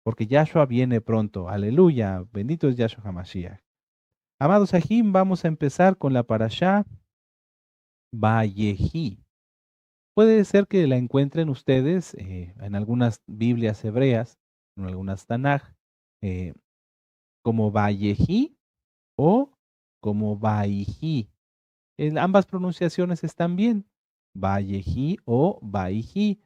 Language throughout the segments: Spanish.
porque Yahshua viene pronto. Aleluya, bendito es Yahshua HaMashiach. Amados Sahim, vamos a empezar con la parashá Vayehi. Puede ser que la encuentren ustedes en algunas Biblias hebreas, en algunas Tanaj, eh, como Vayehi o como Vaihi. Ambas pronunciaciones están bien. Vayehi o Vaihi,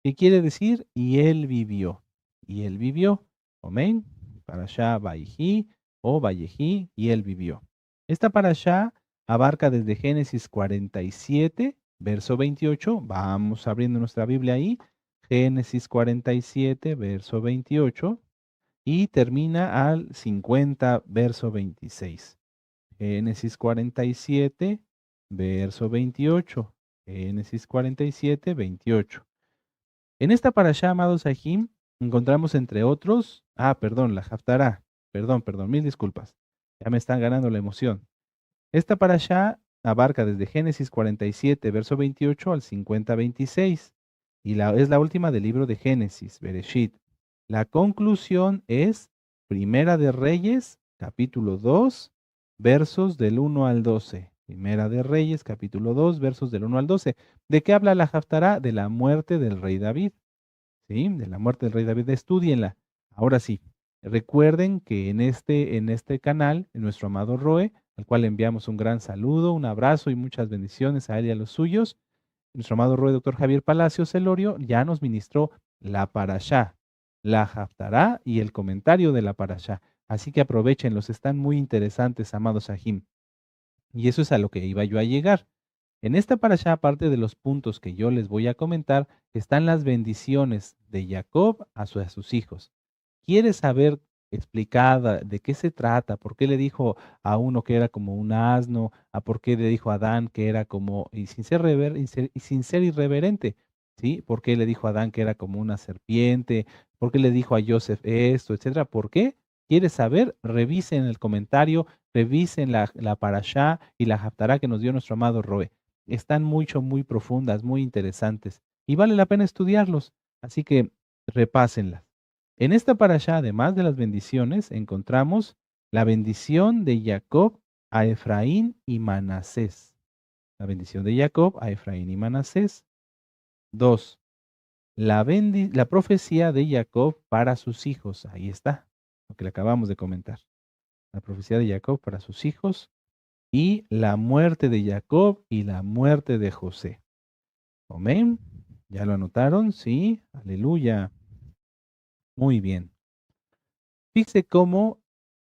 que quiere decir y él vivió. Y él vivió. Amén. Parashá Vaihi o Vayehi y él vivió. Esta parashá abarca desde Génesis 47, verso 28. Vamos abriendo nuestra Biblia ahí. Génesis 47, verso 28. Y termina al 50, verso 26. Génesis 47, verso 28. Génesis 47, 28. En esta parashá, amados Sahim, encontramos entre otros, perdón, la Haftará. Perdón, mil disculpas. Ya me están ganando la emoción. Esta parashá abarca desde Génesis 47, verso 28 al 50, 26. Y es la última del libro de Génesis, Bereshit. La conclusión es Primera de Reyes, capítulo 2, versos del 1 al 12. Primera de Reyes, capítulo 2, versos del 1 al 12. ¿De qué habla la Haftará? De la muerte del rey David. ¿Sí? De la muerte del rey David. Estúdienla. Ahora sí, recuerden que en este canal, en nuestro amado Roe, al cual le enviamos un gran saludo, un abrazo y muchas bendiciones a él y a los suyos, nuestro amado Roe, doctor Javier Palacios Celorio, ya nos ministró la parashá, la haftará y el comentario de la parashá. Así que aprovechenlos, están muy interesantes, amados Sahim. Y eso es a lo que iba yo a llegar. En esta parashá, aparte de los puntos que yo les voy a comentar, están las bendiciones de Jacob a sus hijos. ¿Quieres saber explicada de qué se trata? ¿Por qué le dijo a uno que era como un asno? ¿A por qué le dijo a Adán que era como, y sin ser irreverente? ¿Sí? ¿Por qué le dijo a Adán que era como una serpiente? ¿Por qué le dijo a Joseph esto, etcétera? ¿Por qué? ¿Quieres saber? Revisen el comentario, revisen la parashá y la haftará que nos dio nuestro amado Roe. Están muy profundas, muy interesantes y vale la pena estudiarlos. Así que repásenlas. En esta parashá, además de las bendiciones, encontramos la bendición de Jacob a Efraín y Manasés. La bendición de Jacob a Efraín y Manasés. 2. La profecía de Jacob para sus hijos. Ahí está, lo que le acabamos de comentar. La profecía de Jacob para sus hijos y la muerte de Jacob y la muerte de José. Amén. ¿Ya lo anotaron? Sí. Aleluya. Muy bien. Fíjese cómo,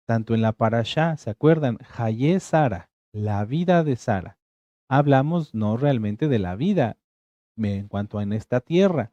tanto en la parashá, ¿se acuerdan? Hayé Sara, la vida de Sara. Hablamos no realmente de la vida en cuanto a en esta tierra,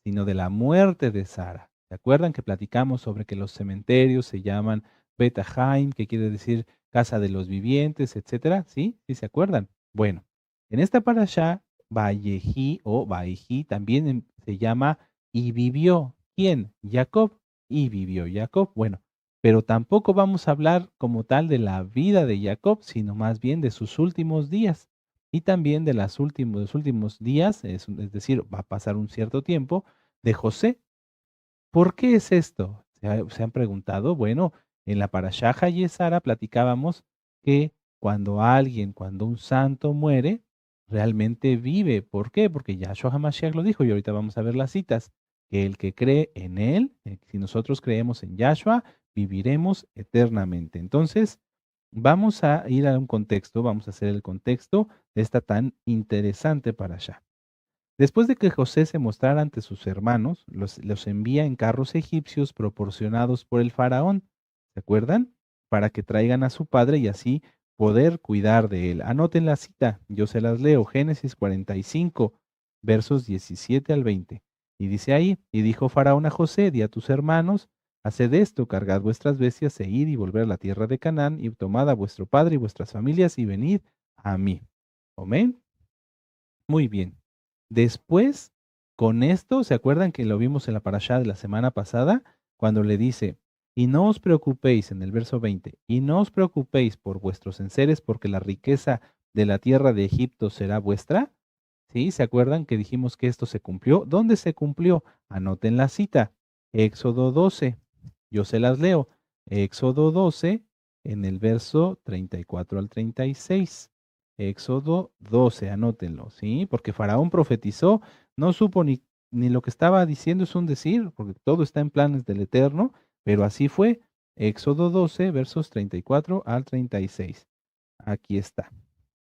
sino de la muerte de Sara. ¿Se acuerdan que platicamos sobre que los cementerios se llaman Betahaim, que quiere decir casa de los vivientes, etcétera? ¿Sí? ¿Sí se acuerdan? Bueno, en esta parashá, Vayehi o Vaihi también se llama y vivió. ¿Quién? Jacob. Y vivió Jacob. Bueno, pero tampoco vamos a hablar como tal de la vida de Jacob, sino más bien de sus últimos días y también de los últimos días, es decir, va a pasar un cierto tiempo, de José. ¿Por qué es esto? ¿Se han preguntado? Bueno, en la Parashá y Sara platicábamos que cuando un santo muere, realmente vive. ¿Por qué? Porque Yahshua HaMashiach lo dijo y ahorita vamos a ver las citas, que el que cree en él, si nosotros creemos en Yahshua, viviremos eternamente. Entonces, vamos a ir a un contexto, vamos a hacer el contexto de esta tan interesante parashá. Después de que José se mostrara ante sus hermanos, los envía en carros egipcios proporcionados por el faraón, ¿se acuerdan? Para que traigan a su padre y así poder cuidar de él. Anoten la cita, yo se las leo, Génesis 45, versos 17 al 20. Y dice ahí, y dijo Faraón a José, di a tus hermanos, haced esto, cargad vuestras bestias e id y volver a la tierra de Canaán y tomad a vuestro padre y vuestras familias y venid a mí. Amén. Muy bien. Después, con esto, ¿se acuerdan que lo vimos en la parashá de la semana pasada? Cuando le dice, y no os preocupéis en el verso 20, y no os preocupéis por vuestros enseres, porque la riqueza de la tierra de Egipto será vuestra. ¿Sí? ¿Se acuerdan que dijimos que esto se cumplió? ¿Dónde se cumplió? Anoten la cita. Éxodo 12. Yo se las leo. Éxodo 12, en el verso 34 al 36. Éxodo 12, anótenlo, ¿sí? Porque Faraón profetizó, no supo ni lo que estaba diciendo es un decir, porque todo está en planes del Eterno, pero así fue. Éxodo 12, versos 34 al 36. Aquí está.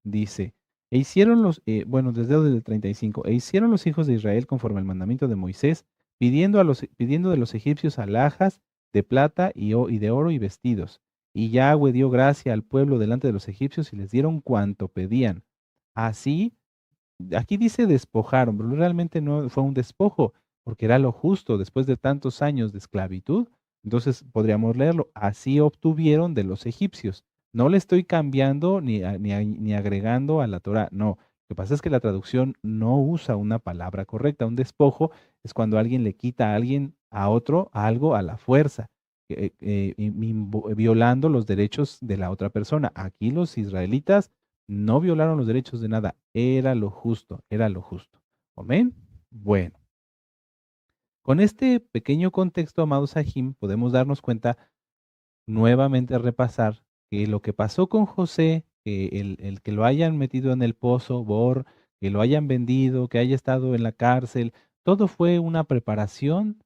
Dice, desde el 35, e hicieron los hijos de Israel conforme al mandamiento de Moisés, pidiendo de los egipcios alhajas de plata y de oro y vestidos. Y Yahweh dio gracia al pueblo delante de los egipcios y les dieron cuanto pedían. Así, aquí dice despojaron, pero realmente no fue un despojo, porque era lo justo después de tantos años de esclavitud. Entonces podríamos leerlo, así obtuvieron de los egipcios. No le estoy cambiando ni agregando a la Torah, no. Lo que pasa es que la traducción no usa una palabra correcta. Un despojo es cuando alguien le quita a alguien, a otro, algo a la fuerza, violando los derechos de la otra persona. Aquí los israelitas no violaron los derechos de nada. Era lo justo, era lo justo. ¿Amén? Bueno, con este pequeño contexto, amados Sahim, podemos darnos cuenta, nuevamente repasar, que lo que pasó con José, que el que lo hayan metido en el pozo, que lo hayan vendido, que haya estado en la cárcel, todo fue una preparación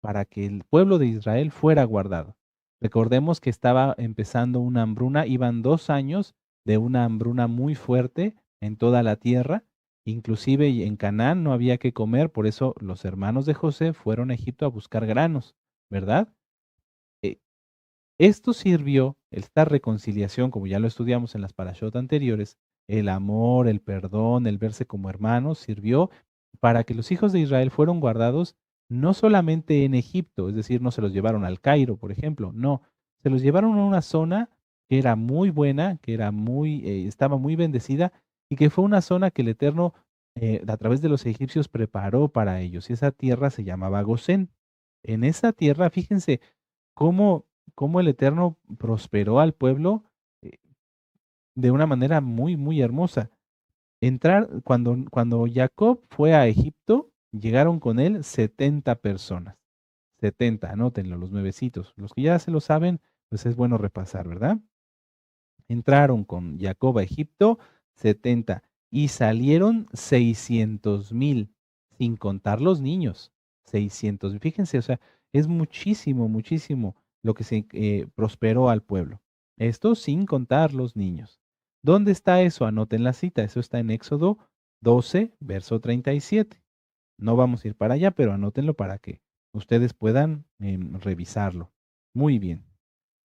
para que el pueblo de Israel fuera guardado. Recordemos que estaba empezando una hambruna, iban 2 años de una hambruna muy fuerte en toda la tierra, inclusive en Canaán no había que comer, por eso los hermanos de José fueron a Egipto a buscar granos, ¿verdad? Eh, Esto sirvió, esta reconciliación, como ya lo estudiamos en las parashot anteriores, el amor, el perdón, el verse como hermanos, sirvió para que los hijos de Israel fueron guardados no solamente en Egipto, es decir, no se los llevaron al Cairo, por ejemplo, no, se los llevaron a una zona que era muy buena, que era estaba muy bendecida y que fue una zona que el Eterno, a través de los egipcios, preparó para ellos. Y esa tierra se llamaba Gosén. En esa tierra, fíjense, cómo, cómo el Eterno prosperó al pueblo eh, de una manera muy, muy hermosa. Cuando Jacob fue a Egipto, llegaron con él 70 personas. 70, anótenlo, los nuevecitos. Los que ya se lo saben, pues es bueno repasar, ¿verdad? Entraron con Jacob a Egipto 70 y salieron 600,000, sin contar los niños. 600, fíjense, o sea, es muchísimo, muchísimo lo que se prosperó al pueblo. Esto sin contar los niños. ¿Dónde está eso? Anoten la cita. Eso está en Éxodo 12, verso 37. No vamos a ir para allá, pero anótenlo para que ustedes puedan revisarlo. Muy bien.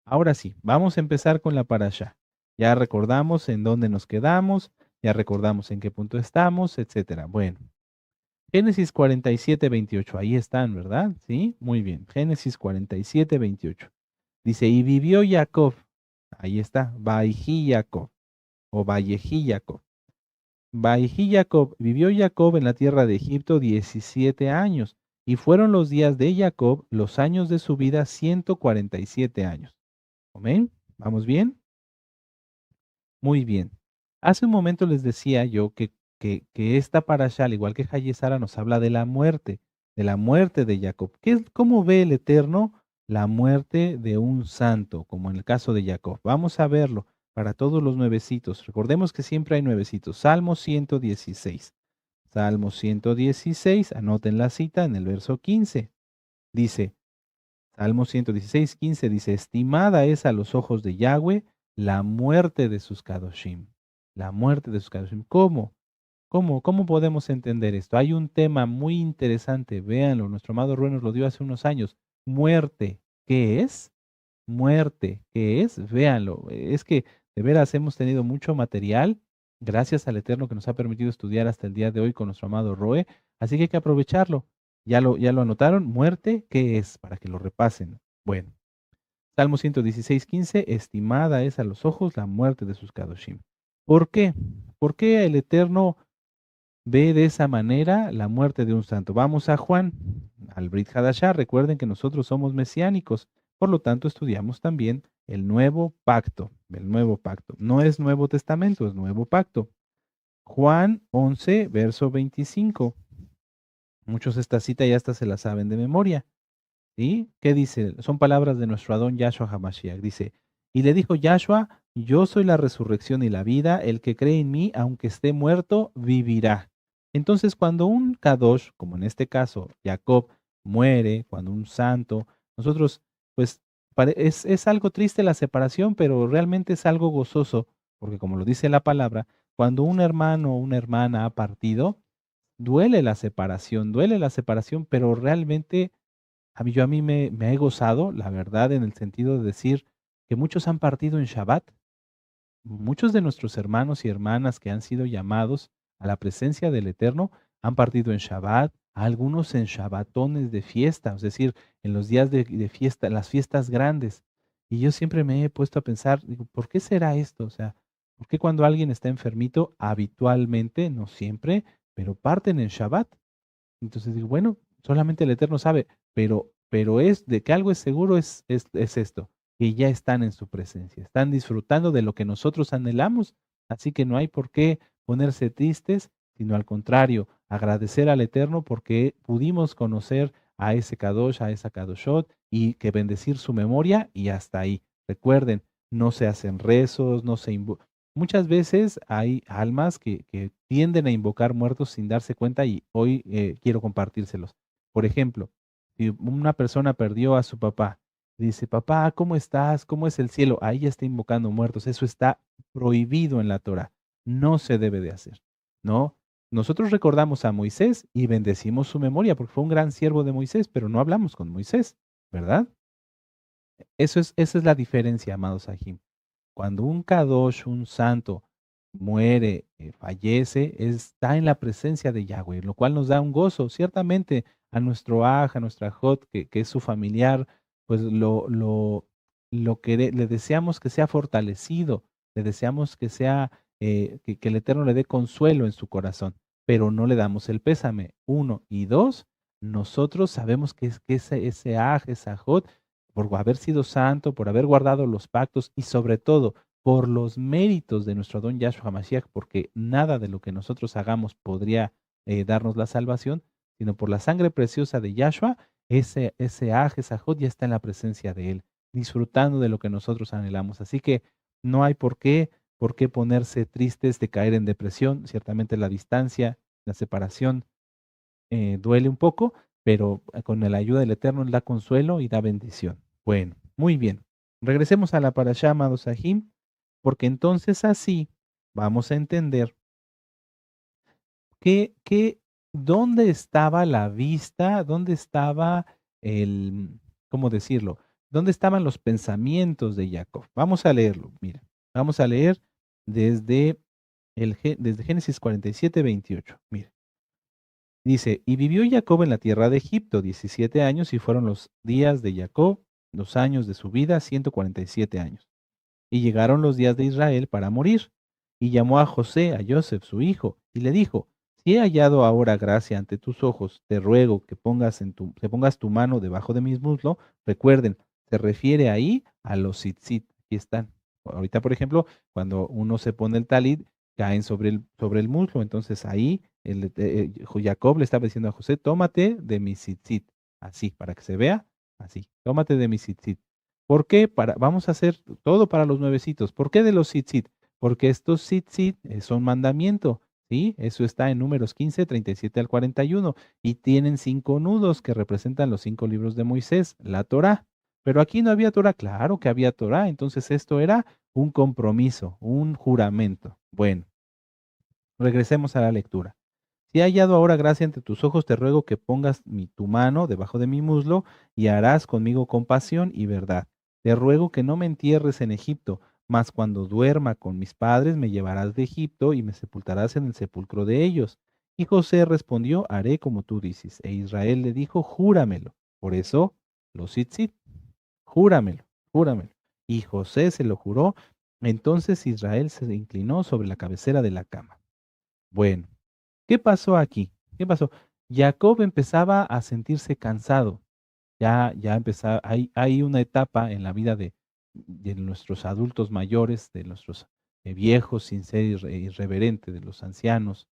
Ahora sí, vamos a empezar con la parasha. Ya recordamos en dónde nos quedamos, ya recordamos en qué punto estamos, etcétera. Bueno, Génesis 47, 28, ahí están, ¿verdad? Sí, muy bien. Génesis 47, 28. Dice, y vivió Jacob, ahí está, Vaihi Jacob, o Vallejí Jacob. Vaihi Jacob, vivió Jacob en la tierra de Egipto 17 años, y fueron los días de Jacob, los años de su vida, 147 años. ¿Amén? ¿Vamos bien? Muy bien. Hace un momento les decía yo que esta parasha, al igual que Hayesara, nos habla de la muerte de Jacob. ¿Cómo ve el Eterno la muerte de un santo, como en el caso de Jacob? Vamos a verlo para todos los nuevecitos. Recordemos que siempre hay nuevecitos. Salmo 116. Salmo 116, anoten la cita en el verso 15. Dice, Salmo 116, 15 dice, estimada es a los ojos de Yahweh la muerte de sus kadoshim. La muerte de sus kadoshim. ¿Cómo? ¿Cómo podemos entender esto? Hay un tema muy interesante, véanlo, nuestro amado Rubén nos lo dio hace unos años. Muerte, ¿qué es? Muerte, ¿qué es? Véanlo. Es que de veras hemos tenido mucho material, gracias al Eterno que nos ha permitido estudiar hasta el día de hoy con nuestro amado Roe, así que hay que aprovecharlo. ¿Ya lo anotaron? Muerte, ¿qué es? Para que lo repasen. Bueno, Salmo 116, 15, estimada es a los ojos la muerte de sus kadoshim. ¿Por qué? ¿Por qué el Eterno ve de esa manera la muerte de un santo? Vamos a Juan, al Brit Hadashah. Recuerden que nosotros somos mesiánicos, por lo tanto estudiamos también el nuevo pacto, el nuevo pacto. No es Nuevo Testamento, es nuevo pacto. Juan 11, verso 25. Muchos esta cita ya hasta se la saben de memoria, ¿sí? ¿Qué dice? Son palabras de nuestro Adón Yahshua HaMashiach. Dice, y le dijo Yahshua, yo soy la resurrección y la vida, el que cree en mí, aunque esté muerto, vivirá. Entonces, cuando un Kadosh, como en este caso Jacob, muere, cuando un santo, nosotros, pues, es algo triste la separación, pero realmente es algo gozoso, porque como lo dice la palabra, cuando un hermano o una hermana ha partido, duele la separación, pero realmente a mí me he gozado, la verdad, en el sentido de decir que muchos han partido en Shabbat. Muchos de nuestros hermanos y hermanas que han sido llamados a la presencia del Eterno han partido en Shabbat, algunos en Shabbatones de fiesta, es decir, en los días de fiesta, las fiestas grandes. Y yo siempre me he puesto a pensar, digo, ¿por qué será esto? O sea, ¿por qué cuando alguien está enfermito, habitualmente, no siempre, pero parten en Shabbat? Entonces digo, bueno, solamente el Eterno sabe, pero es de que algo es seguro es esto, que ya están en su presencia, están disfrutando de lo que nosotros anhelamos, así que no hay por qué ponerse tristes, sino al contrario, agradecer al Eterno porque pudimos conocer a ese Kadosh, a esa Kadoshot, y que bendecir su memoria y hasta ahí. Recuerden, no se hacen rezos, no se muchas veces hay almas que tienden a invocar muertos sin darse cuenta y hoy quiero compartírselos. Por ejemplo, si una persona perdió a su papá, dice, papá, ¿cómo estás? ¿Cómo es el cielo? Ahí ya está invocando muertos. Eso está prohibido en la Torah. No se debe de hacer, ¿no? Nosotros recordamos a Moisés y bendecimos su memoria porque fue un gran siervo de Moisés, pero no hablamos con Moisés, ¿verdad? Esa es la diferencia, amados Sahim. Cuando un Kadosh, un santo, muere, fallece, está en la presencia de Yahweh, lo cual nos da un gozo. Ciertamente a nuestro Aj, a nuestra Jot, que es su familiar, pues le deseamos que sea fortalecido, le deseamos que sea, que el Eterno le dé consuelo en su corazón, pero no le damos el pésame. Uno y dos, nosotros sabemos que ese Aj, esa Jot, por haber sido santo, por haber guardado los pactos y sobre todo por los méritos de nuestro don Yahshua Mashiach, porque nada de lo que nosotros hagamos podría darnos la salvación, sino por la sangre preciosa de Yahshua, ese Aj, esa Jod ya está en la presencia de Él, disfrutando de lo que nosotros anhelamos. Así que no hay por qué ponerse tristes de caer en depresión. Ciertamente la distancia, la separación duele un poco, pero con la ayuda del Eterno Él da consuelo y da bendición. Bueno, muy bien. Regresemos a la parashá, amados Sahim, porque entonces así vamos a entender que dónde estaba la vista, dónde estaba el, ¿cómo decirlo? ¿Dónde estaban los pensamientos de Jacob? Vamos a leerlo, mira, vamos a leer desde, desde Génesis 47, 28. Mira. Dice, y vivió Jacob en la tierra de Egipto 17 años y fueron los días de Jacob, los años de su vida, 147 años. Y llegaron los días de Israel para morir. Y llamó a José, a Joseph, su hijo, y le dijo, si he hallado ahora gracia ante tus ojos, te ruego que pongas tu mano debajo de mis muslos. Recuerden, se refiere ahí a los tzitzit. Aquí están. Ahorita, por ejemplo, cuando uno se pone el talit, caen sobre el muslo. Entonces ahí Jacob le estaba diciendo a José, tómate de mi tzitzit. Así, para que se vea, así, tómate de mi tzitzit. ¿Por qué? Vamos a hacer todo para los nuevecitos. ¿Por qué de los tzitzit? Porque estos tzitzit son mandamiento, ¿sí? Eso está en Números 15, 37 al 41, y tienen 5 nudos que representan los 5 libros de Moisés, la Torá. Pero aquí no había Torá, claro que había Torá, entonces esto era un compromiso, un juramento. Bueno, regresemos a la lectura. Si he hallado ahora gracia ante tus ojos, te ruego que pongas tu mano debajo de mi muslo y harás conmigo compasión y verdad. Te ruego que no me entierres en Egipto, mas cuando duerma con mis padres me llevarás de Egipto y me sepultarás en el sepulcro de ellos. Y José respondió, haré como tú dices. E Israel le dijo, júramelo. Por eso, los tzitzit, júramelo, júramelo. Y José se lo juró. Entonces Israel se inclinó sobre la cabecera de la cama. Bueno. ¿Qué pasó aquí? ¿Qué pasó? Jacob empezaba a sentirse cansado. Ya empezaba, hay una etapa en la vida de nuestros adultos mayores, de nuestros viejos, sin ser irreverente, de los ancianos.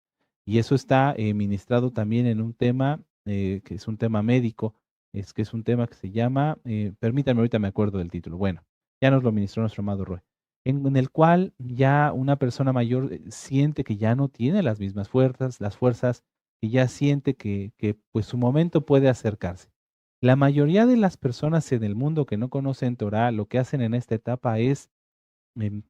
Y eso está ministrado también en un tema que es un tema médico, es que es un tema que se llama, permítanme, ahorita me acuerdo del título. Bueno, ya nos lo ministró nuestro amado Roy, en el cual ya una persona mayor siente que ya no tiene las mismas fuerzas, que ya siente que pues su momento puede acercarse. La mayoría de las personas en el mundo que no conocen Torah, lo que hacen en esta etapa es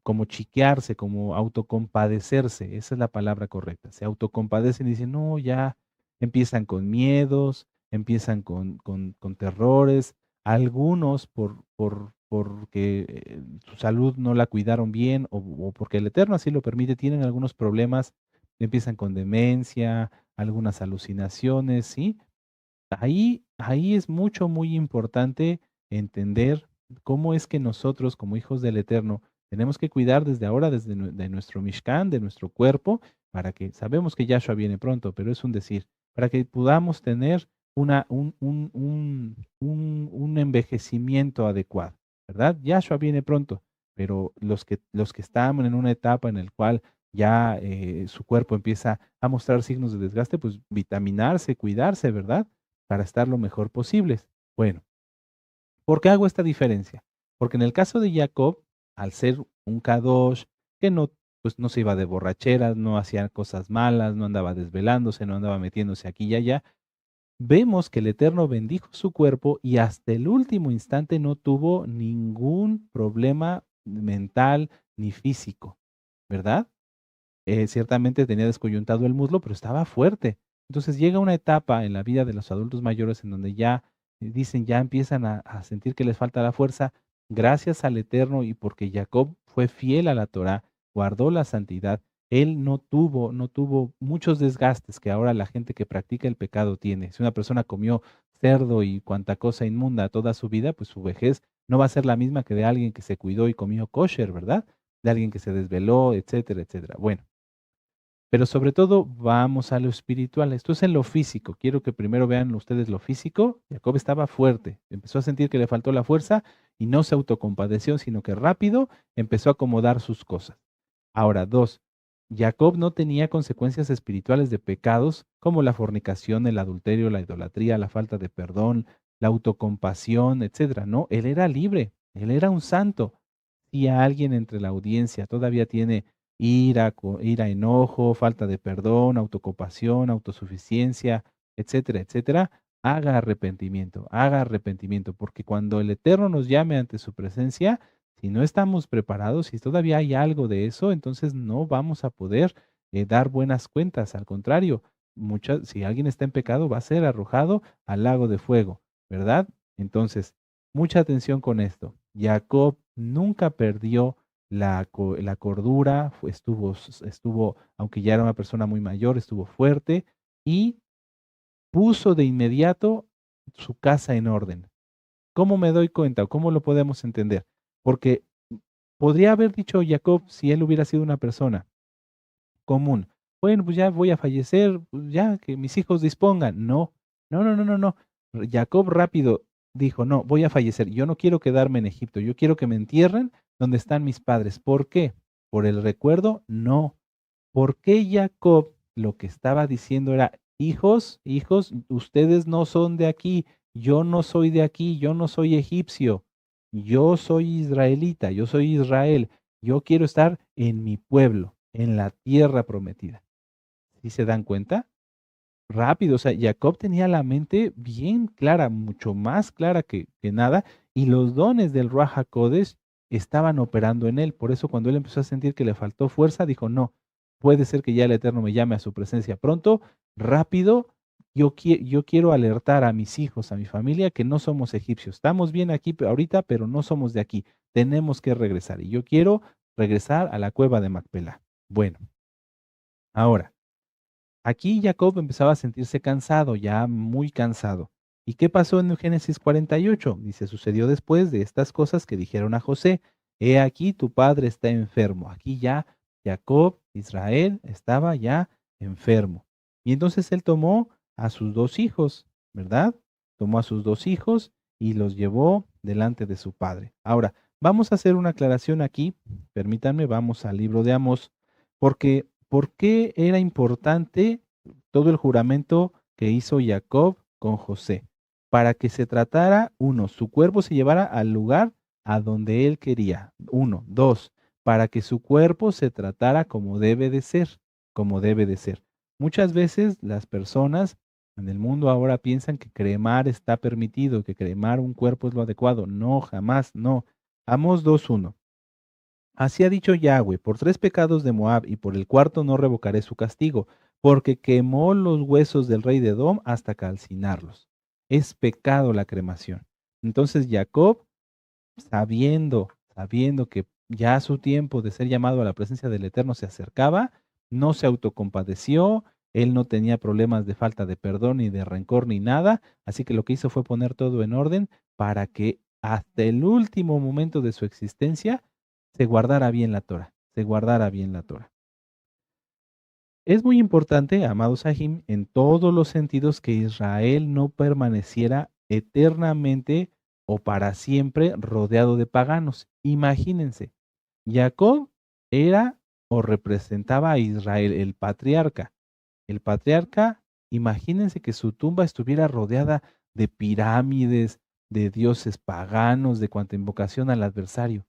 como chiquearse, como autocompadecerse, esa es la palabra correcta. Se autocompadecen y dicen, no, ya empiezan con miedos, empiezan con terrores, algunos porque su salud no la cuidaron bien o porque el Eterno así lo permite, tienen algunos problemas, empiezan con demencia, algunas alucinaciones, ¿sí? Ahí es muy importante entender cómo es que nosotros, como hijos del Eterno, tenemos que cuidar desde ahora, de nuestro Mishkan, de nuestro cuerpo, para que sabemos que Yahshua viene pronto, pero es un decir, para que podamos tener un envejecimiento adecuado, ¿verdad? Yahshua viene pronto, pero los que están en una etapa en la cual ya su cuerpo empieza a mostrar signos de desgaste, pues vitaminarse, cuidarse, ¿verdad? Para estar lo mejor posibles. Bueno, ¿por qué hago esta diferencia? Porque en el caso de Jacob, al ser un Kadosh, que no, pues no se iba de borracheras, no hacía cosas malas, no andaba desvelándose, no andaba metiéndose aquí y allá, vemos que el Eterno bendijo su cuerpo y hasta el último instante no tuvo ningún problema mental ni físico, ¿verdad? Ciertamente tenía descoyuntado el muslo, pero estaba fuerte. Entonces llega una etapa en la vida de los adultos mayores en donde ya dicen, ya empiezan a sentir que les falta la fuerza, gracias al Eterno y porque Jacob fue fiel a la Torá, guardó la santidad, él no tuvo muchos desgastes que ahora la gente que practica el pecado tiene. Si una persona comió cerdo y cuanta cosa inmunda toda su vida, pues su vejez no va a ser la misma que de alguien que se cuidó y comió kosher, ¿verdad? De alguien que se desveló, etcétera, etcétera. Bueno. Pero sobre todo vamos a lo espiritual. Esto es en lo físico. Quiero que primero vean ustedes lo físico. Jacob estaba fuerte, empezó a sentir que le faltó la fuerza y no se autocompadeció, sino que rápido empezó a acomodar sus cosas. Ahora, dos, Jacob no tenía consecuencias espirituales de pecados como la fornicación, el adulterio, la idolatría, la falta de perdón, la autocompasión, etcétera. No, él era libre, él era un santo. Si alguien entre la audiencia todavía tiene ira, enojo, falta de perdón, autocompasión, autosuficiencia, etcétera, etcétera, haga arrepentimiento, porque cuando el Eterno nos llame ante su presencia, si no estamos preparados, si todavía hay algo de eso, entonces no vamos a poder dar buenas cuentas. Al contrario, si alguien está en pecado, va a ser arrojado al lago de fuego, ¿verdad? Entonces, mucha atención con esto. Jacob nunca perdió la cordura, estuvo, aunque ya era una persona muy mayor, estuvo fuerte y puso de inmediato su casa en orden. ¿Cómo me doy cuenta o cómo lo podemos entender? Porque podría haber dicho Jacob si él hubiera sido una persona común. Bueno, pues ya voy a fallecer, pues ya que mis hijos dispongan. No, no, no, no, no, no. Jacob rápido dijo, no, voy a fallecer. Yo no quiero quedarme en Egipto. Yo quiero que me entierren donde están mis padres. ¿Por qué? ¿Por el recuerdo? No. Porque Jacob lo que estaba diciendo era, hijos, hijos, ustedes no son de aquí. Yo no soy de aquí. Yo no soy egipcio. Yo soy israelita. Yo soy Israel. Yo quiero estar en mi pueblo, en la tierra prometida. ¿Sí se dan cuenta? Rápido, o sea, Jacob tenía la mente bien clara, mucho más clara que nada, y los dones del Ruach HaKodesh estaban operando en él. Por eso cuando él empezó a sentir que le faltó fuerza, dijo, no, puede ser que ya el Eterno me llame a su presencia pronto, rápido, yo quiero alertar a mis hijos, a mi familia, que no somos egipcios. Estamos bien aquí ahorita, pero no somos de aquí. Tenemos que regresar. Y yo quiero regresar a la cueva de Macpelá. Bueno, ahora. Aquí Jacob empezaba a sentirse cansado, ya muy cansado. ¿Y qué pasó en Génesis 48? Dice, sucedió después de estas cosas que dijeron a José, he aquí tu padre está enfermo. Aquí ya Jacob, Israel, estaba ya enfermo. Y entonces él tomó a sus dos hijos, ¿verdad? Tomó a sus dos hijos y los llevó delante de su padre. Ahora, vamos a hacer una aclaración aquí. Permítanme, vamos al libro de Amós, porque ¿por qué era importante todo el juramento que hizo Jacob con José, para que se tratara, uno, su cuerpo se llevara al lugar a donde él quería. Uno, dos, para que su cuerpo se tratara como debe de ser, como debe de ser. Muchas veces las personas en el mundo ahora piensan que cremar está permitido, que cremar un cuerpo es lo adecuado. No, jamás, no. Amos 2:1. Así ha dicho Yahweh, por 3 pecados de Moab y por el cuarto no revocaré su castigo, porque quemó los huesos del rey de Edom hasta calcinarlos. Es pecado la cremación. Entonces Jacob, sabiendo que ya su tiempo de ser llamado a la presencia del Eterno se acercaba, no se autocompadeció, él no tenía problemas de falta de perdón ni de rencor ni nada, así que lo que hizo fue poner todo en orden para que hasta el último momento de su existencia se guardara bien la Torah, se guardara bien la Torah. Es muy importante, amados Sahim, en todos los sentidos que Israel no permaneciera eternamente o para siempre rodeado de paganos. Imagínense, Jacob era o representaba a Israel, el patriarca. El patriarca, imagínense que su tumba estuviera rodeada de pirámides, de dioses paganos, de cuanta invocación al adversario.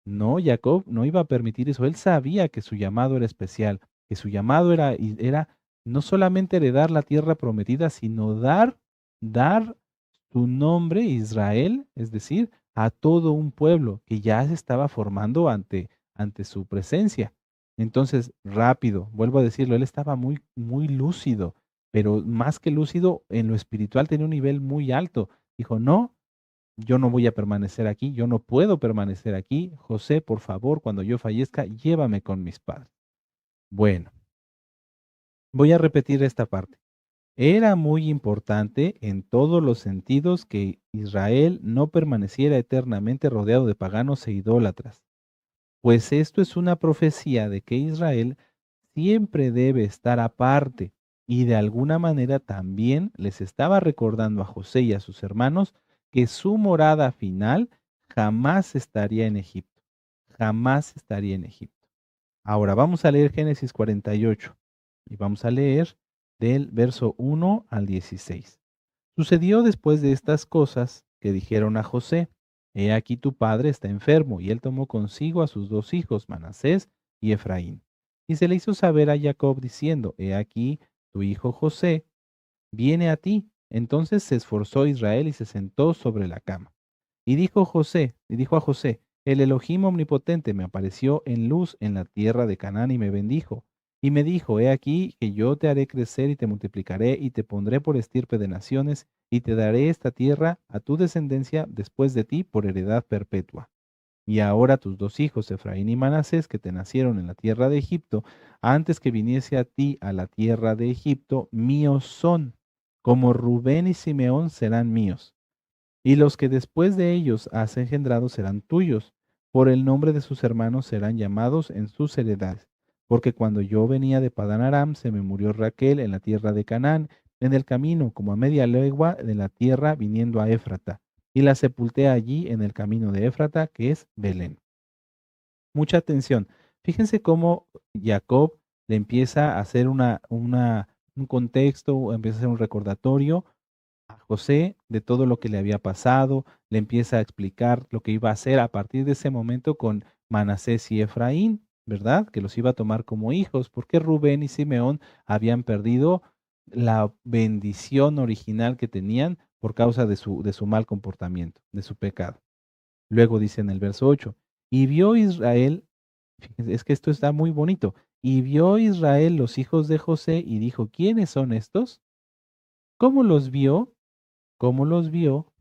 No, Jacob no iba a permitir eso. Él sabía que su llamado era especial, que su llamado era no solamente heredar la tierra prometida, sino dar su nombre, Israel, es decir, a todo un pueblo que ya se estaba formando ante su presencia. Entonces, rápido, vuelvo a decirlo, él estaba muy, muy lúcido, pero más que lúcido, en lo espiritual tenía un nivel muy alto. Dijo, no, yo no voy a permanecer aquí, yo no puedo permanecer aquí. José, por favor, cuando yo fallezca, llévame con mis padres. Bueno, voy a repetir esta parte. Era muy importante en todos los sentidos que Israel no permaneciera eternamente rodeado de paganos e idólatras, pues esto es una profecía de que Israel siempre debe estar aparte y de alguna manera también les estaba recordando a José y a sus hermanos que su morada final jamás estaría en Egipto, jamás estaría en Egipto. Ahora vamos a leer Génesis 48 y vamos a leer del verso 1 al 16. Sucedió después de estas cosas que dijeron a José, he aquí tu padre está enfermo, y él tomó consigo a sus 2 hijos, Manasés y Efraín. Y se le hizo saber a Jacob diciendo, he aquí tu hijo José viene a ti. Entonces se esforzó Israel y se sentó sobre la cama. Y dijo a José, el Elohim omnipotente me apareció en luz en la tierra de Canaán y me bendijo. Y me dijo, he aquí que yo te haré crecer y te multiplicaré y te pondré por estirpe de naciones y te daré esta tierra a tu descendencia después de ti por heredad perpetua. Y ahora tus 2 hijos, Efraín y Manasés, que te nacieron en la tierra de Egipto, antes que viniese a ti a la tierra de Egipto, míos son, como Rubén y Simeón serán míos. Y los que después de ellos has engendrado serán tuyos, por el nombre de sus hermanos serán llamados en sus heredades. Porque cuando yo venía de Padán Aram, se me murió Raquel en la tierra de Canaán, en el camino, como a media legua de la tierra, viniendo a Éfrata, y la sepulté allí en el camino de Éfrata, que es Belén. Mucha atención. Fíjense cómo Jacob le empieza a hacer un contexto, empieza a hacer un recordatorio a José de todo lo que le había pasado, le empieza a explicar lo que iba a hacer a partir de ese momento con Manasés y Efraín, ¿verdad? Que los iba a tomar como hijos, porque Rubén y Simeón habían perdido la bendición original que tenían por causa de su mal comportamiento, de su pecado. Luego dice en el verso 8, y vio Israel, fíjense, es que esto está muy bonito, y vio Israel los hijos de José y dijo, ¿quiénes son estos? ¿Cómo los vio? ¿Cómo los vio?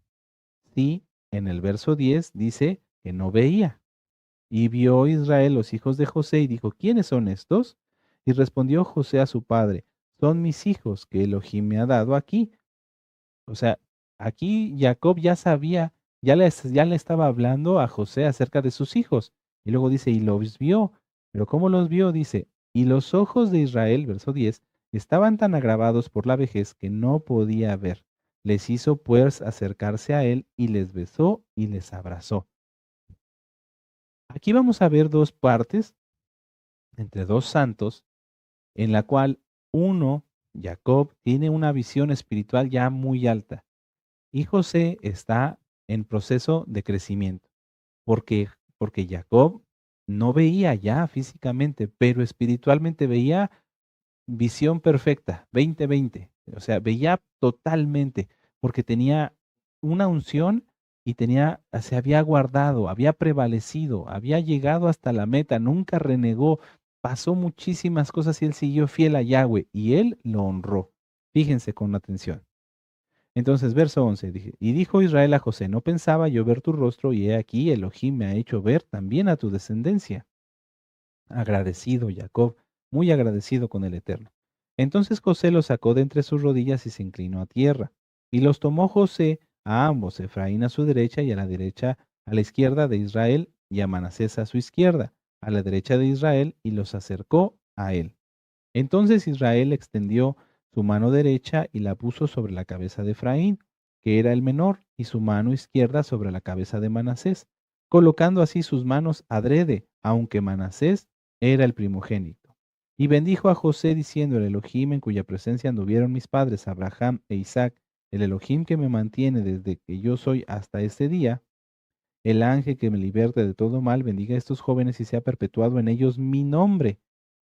Sí, en el verso 10 dice que no veía. Y vio Israel los hijos de José y dijo, ¿quiénes son estos? Y respondió José a su padre, son mis hijos que Elohim me ha dado aquí. O sea, aquí Jacob ya sabía, ya le estaba hablando a José acerca de sus hijos. Y luego dice, y los vio. Pero ¿cómo los vio? Dice, y los ojos de Israel, verso 10, estaban tan agravados por la vejez que no podía ver. Les hizo pues acercarse a él y les besó y les abrazó. Aquí vamos a ver 2 partes entre 2 santos, en la cual uno Jacob tiene una visión espiritual ya muy alta y José está en proceso de crecimiento, porque, porque Jacob no veía ya físicamente, pero espiritualmente veía visión perfecta, 20/20. O sea, veía totalmente, porque tenía una unción y se había guardado, había prevalecido, había llegado hasta la meta, nunca renegó, pasó muchísimas cosas y él siguió fiel a Yahweh y él lo honró. Fíjense con atención. Entonces, verso 11, dije, y dijo Israel a José, no pensaba yo ver tu rostro y he aquí Elohim me ha hecho ver también a tu descendencia. Agradecido Jacob, muy agradecido con el Eterno. Entonces José los sacó de entre sus rodillas y se inclinó a tierra. Y los tomó José a ambos, Efraín a su derecha y a la derecha, a la izquierda de Israel, y a Manasés a su izquierda, a la derecha de Israel, y los acercó a él. Entonces Israel extendió su mano derecha y la puso sobre la cabeza de Efraín, que era el menor, y su mano izquierda sobre la cabeza de Manasés, colocando así sus manos adrede, aunque Manasés era el primogénito. Y bendijo a José diciendo, el Elohim en cuya presencia anduvieron mis padres Abraham e Isaac, el Elohim que me mantiene desde que yo soy hasta este día, el ángel que me liberte de todo mal, bendiga a estos jóvenes y sea perpetuado en ellos mi nombre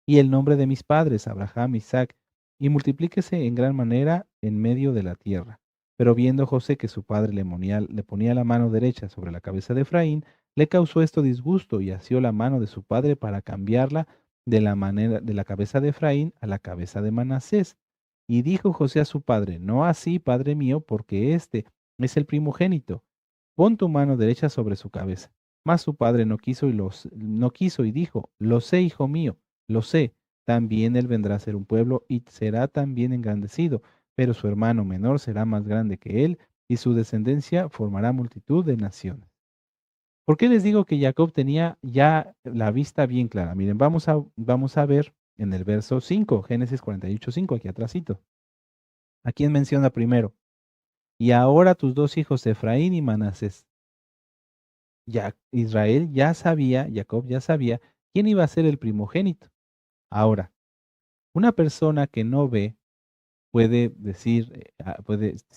y el nombre de mis padres, Abraham, Isaac, y multiplíquese en gran manera en medio de la tierra. Pero viendo José que su padre le ponía la mano derecha sobre la cabeza de Efraín, le causó esto disgusto y asió la mano de su padre para cambiarla de la manera de la cabeza de Efraín a la cabeza de Manasés. Y dijo José a su padre, no así, padre mío, porque este es el primogénito. Pon tu mano derecha sobre su cabeza. Mas su padre no quiso y dijo, lo sé, hijo mío, lo sé, también él vendrá a ser un pueblo y será también engrandecido, pero su hermano menor será más grande que él y su descendencia formará multitud de naciones. ¿Por qué les digo que Jacob tenía ya la vista bien clara? Miren, vamos a ver en el verso 5, Génesis 48:5, aquí atrásito. ¿A quién menciona primero? Y ahora tus dos hijos, Efraín y Manasés. Ya Israel ya sabía, Jacob ya sabía quién iba a ser el primogénito. Ahora, una persona que no ve puede decir,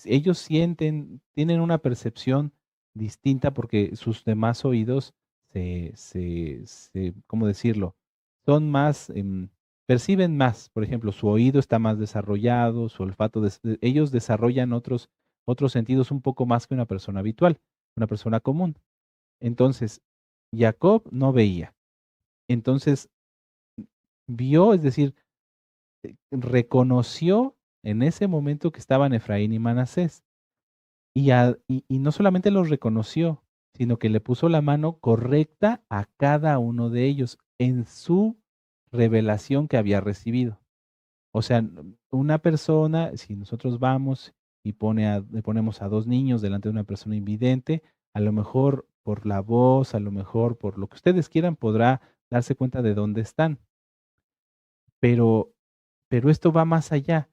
ellos sienten, tienen una percepción distinta porque sus demás oídos ¿cómo decirlo? Son más, perciben más. Por ejemplo, su oído está más desarrollado, su olfato, ellos desarrollan otros sentidos un poco más que una persona habitual, una persona común. Entonces, Jacob no veía. Entonces, vio, es decir, reconoció en ese momento que estaban Efraín y Manasés. Y no solamente los reconoció, sino que le puso la mano correcta a cada uno de ellos en su revelación que había recibido. O sea, una persona, si nosotros vamos y le ponemos a dos niños delante de una persona invidente, a lo mejor por la voz, a lo mejor por lo que ustedes quieran, podrá darse cuenta de dónde están. Pero, pero esto va más allá.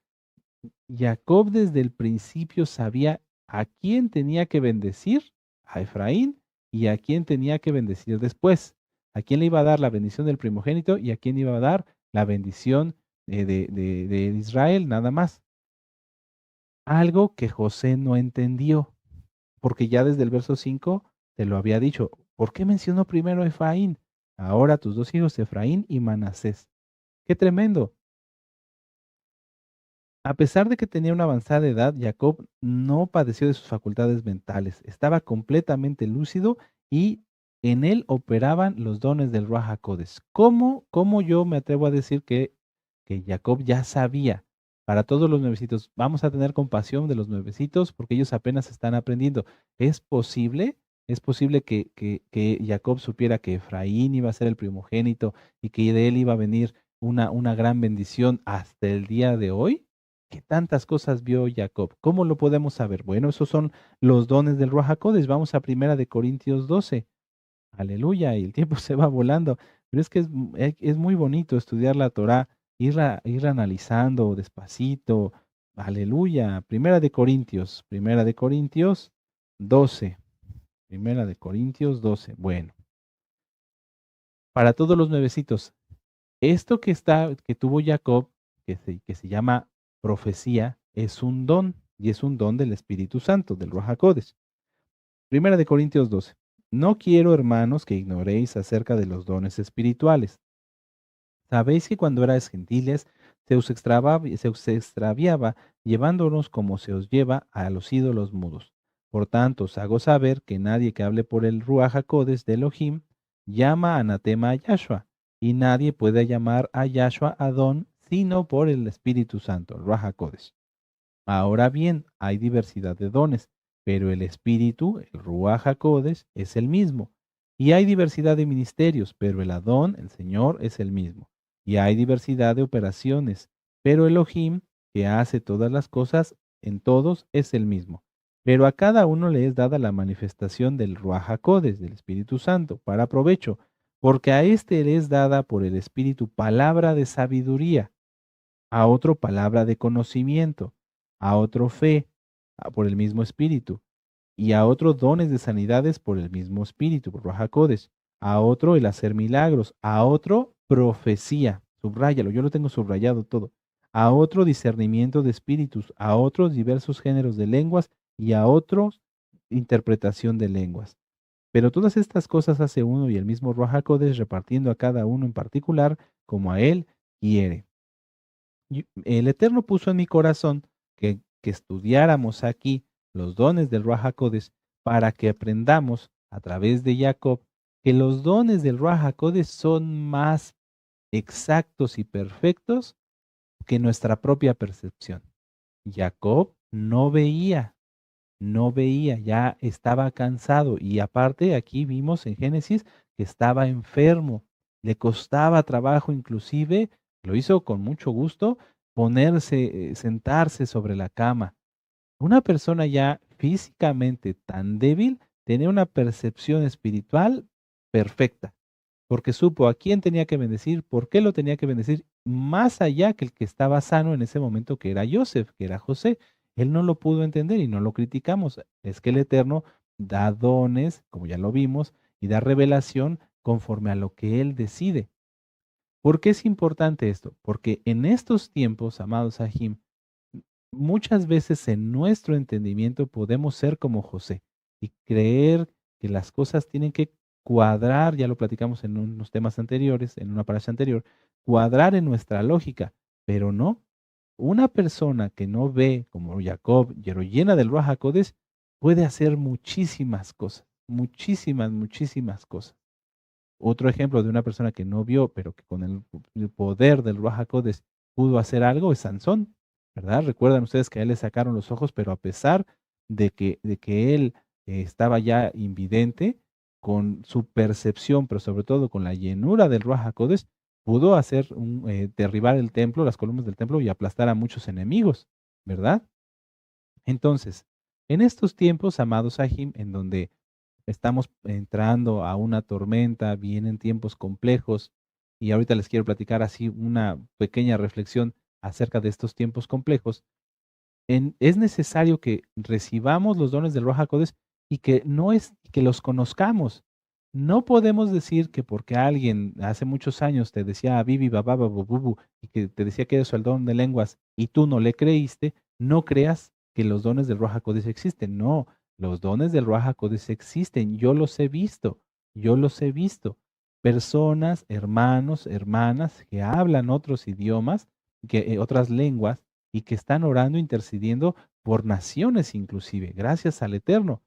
Jacob desde el principio sabía a quién tenía que bendecir, a Efraín, y a quién tenía que bendecir después. A quién le iba a dar la bendición del primogénito y a quién iba a dar la bendición de Israel, nada más. Algo que José no entendió, porque ya desde el verso 5 te lo había dicho. ¿Por qué mencionó primero a Efraín? Ahora tus dos hijos, Efraín y Manasés. ¡Qué tremendo! A pesar de que tenía una avanzada edad, Jacob no padeció de sus facultades mentales. Estaba completamente lúcido y en él operaban los dones del Ruach HaKodesh. ¿Cómo yo me atrevo a decir que Jacob ya sabía? Para todos los nuevecitos, vamos a tener compasión de los nuevecitos porque ellos apenas están aprendiendo. ¿Es posible? ¿Es posible que Jacob supiera que Efraín iba a ser el primogénito y que de él iba a venir una gran bendición hasta el día de hoy? ¿Qué tantas cosas vio Jacob? ¿Cómo lo podemos saber? Bueno, esos son los dones del Ruach HaKodesh. Vamos a Primera de Corintios 12. Aleluya, y el tiempo se va volando. Pero es que es muy bonito estudiar la Torá, ir analizando despacito. Aleluya. Primera de Corintios 12. Primera de Corintios 12. Bueno, para todos los nuevecitos, esto que tuvo Jacob, que se llama Profecía es un don, y es un don del Espíritu Santo, del Ruach HaKodesh. Primera de Corintios 12. No quiero, hermanos, que ignoréis acerca de los dones espirituales. Sabéis que cuando erais gentiles, se os extraviaba, llevándonos como se os lleva a los ídolos mudos. Por tanto, os hago saber que nadie que hable por el Ruach HaKodesh de Elohim llama anatema a Yahshua, y nadie puede llamar a Yahshua Adón sino por el Espíritu Santo, el Ruach HaKodesh. Ahora bien, hay diversidad de dones, pero el Espíritu, el Ruach HaKodesh, es el mismo. Y hay diversidad de ministerios, pero el Adón, el Señor, es el mismo. Y hay diversidad de operaciones, pero Elohim, que hace todas las cosas en todos, es el mismo. Pero a cada uno le es dada la manifestación del Ruach HaKodesh, del Espíritu Santo, para provecho, porque a éste le es dada por el Espíritu palabra de sabiduría, a otro palabra de conocimiento, a otro fe por el mismo Espíritu, y a otro dones de sanidades por el mismo Espíritu, por Ruach HaKodesh, a otro el hacer milagros, a otro profecía, subráyalo, yo lo tengo subrayado todo, a otro discernimiento de espíritus, a otros diversos géneros de lenguas y a otros interpretación de lenguas. Pero todas estas cosas hace uno y el mismo Ruach HaKodesh, repartiendo a cada uno en particular como a él quiere. El Eterno puso en mi corazón que estudiáramos aquí los dones del Ruach HaKodesh para que aprendamos a través de Jacob que los dones del Ruach HaKodesh son más exactos y perfectos que nuestra propia percepción. Jacob no veía, ya estaba cansado y aparte aquí vimos en Génesis que estaba enfermo, le costaba trabajo inclusive, lo hizo con mucho gusto, sentarse sobre la cama. Una persona ya físicamente tan débil tenía una percepción espiritual perfecta, porque supo a quién tenía que bendecir, por qué lo tenía que bendecir, más allá que el que estaba sano en ese momento, que era Joseph, que era José. Él no lo pudo entender y no lo criticamos. Es que el Eterno da dones, como ya lo vimos, y da revelación conforme a lo que Él decide. ¿Por qué es importante esto? Porque en estos tiempos, amados Ahim, muchas veces en nuestro entendimiento podemos ser como José y creer que las cosas tienen que cuadrar, ya lo platicamos en unos temas anteriores, en una parasha anterior, cuadrar en nuestra lógica, pero no. Una persona que no ve como Jacob, pero llena del Ruach HaKodesh, puede hacer muchísimas cosas, muchísimas, muchísimas cosas. Otro ejemplo de una persona que no vio, pero que con el poder del Ruach HaKodesh pudo hacer algo, es Sansón, ¿verdad? Recuerdan ustedes que a él le sacaron los ojos, pero a pesar de que él estaba ya invidente, con su percepción, pero sobre todo con la llenura del Ruach HaKodesh, pudo derribar el templo, las columnas del templo y aplastar a muchos enemigos, ¿verdad? Entonces, en estos tiempos, amados Sahim, en donde estamos entrando a una tormenta, vienen tiempos complejos, y ahorita les quiero platicar así una pequeña reflexión acerca de estos tiempos complejos. Es necesario que recibamos los dones del Ruach HaKodesh y que los conozcamos. No podemos decir que porque alguien hace muchos años te decía bibi, babá, babububu, y que te decía que eres el don de lenguas y tú no le creíste, no creas que los dones del Ruach HaKodesh existen. No, los dones del Ruach HaKodesh existen. Yo los he visto. Yo los he visto. Personas, hermanos, hermanas que hablan otros idiomas, otras lenguas, y que están orando, intercediendo por naciones inclusive, gracias al Eterno.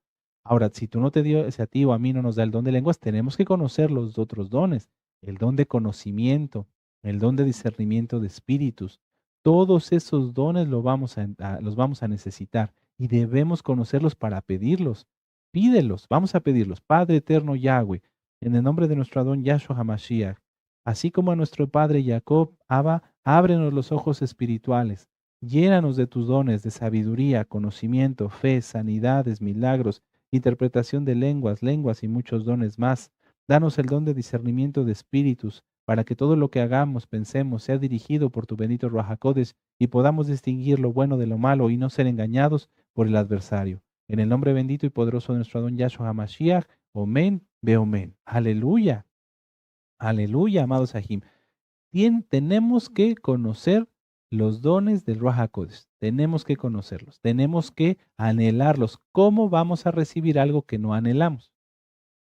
Ahora, si tú no te dio, si a ti o a mí no nos da el don de lenguas, tenemos que conocer los otros dones, el don de conocimiento, el don de discernimiento de espíritus. Todos esos dones los vamos a necesitar y debemos conocerlos para pedirlos. Pídelos, vamos a pedirlos. Padre eterno Yahweh, en el nombre de nuestro Adón Yahshua HaMashiach, así como a nuestro Padre Jacob, Abba, ábrenos los ojos espirituales. Llénanos de tus dones de sabiduría, conocimiento, fe, sanidades, milagros, interpretación de lenguas y muchos dones más. Danos el don de discernimiento de espíritus, para que todo lo que hagamos, pensemos, sea dirigido por tu bendito Ruach HaKodesh y podamos distinguir lo bueno de lo malo y no ser engañados por el adversario. En el nombre bendito y poderoso de nuestro Adón Yahshua HaMashiach, Omen, Beomen. Aleluya, aleluya, amados Ahim. Tenemos que conocer los dones del Ruach HaKodesh. Tenemos que conocerlos, tenemos que anhelarlos. ¿Cómo vamos a recibir algo que no anhelamos?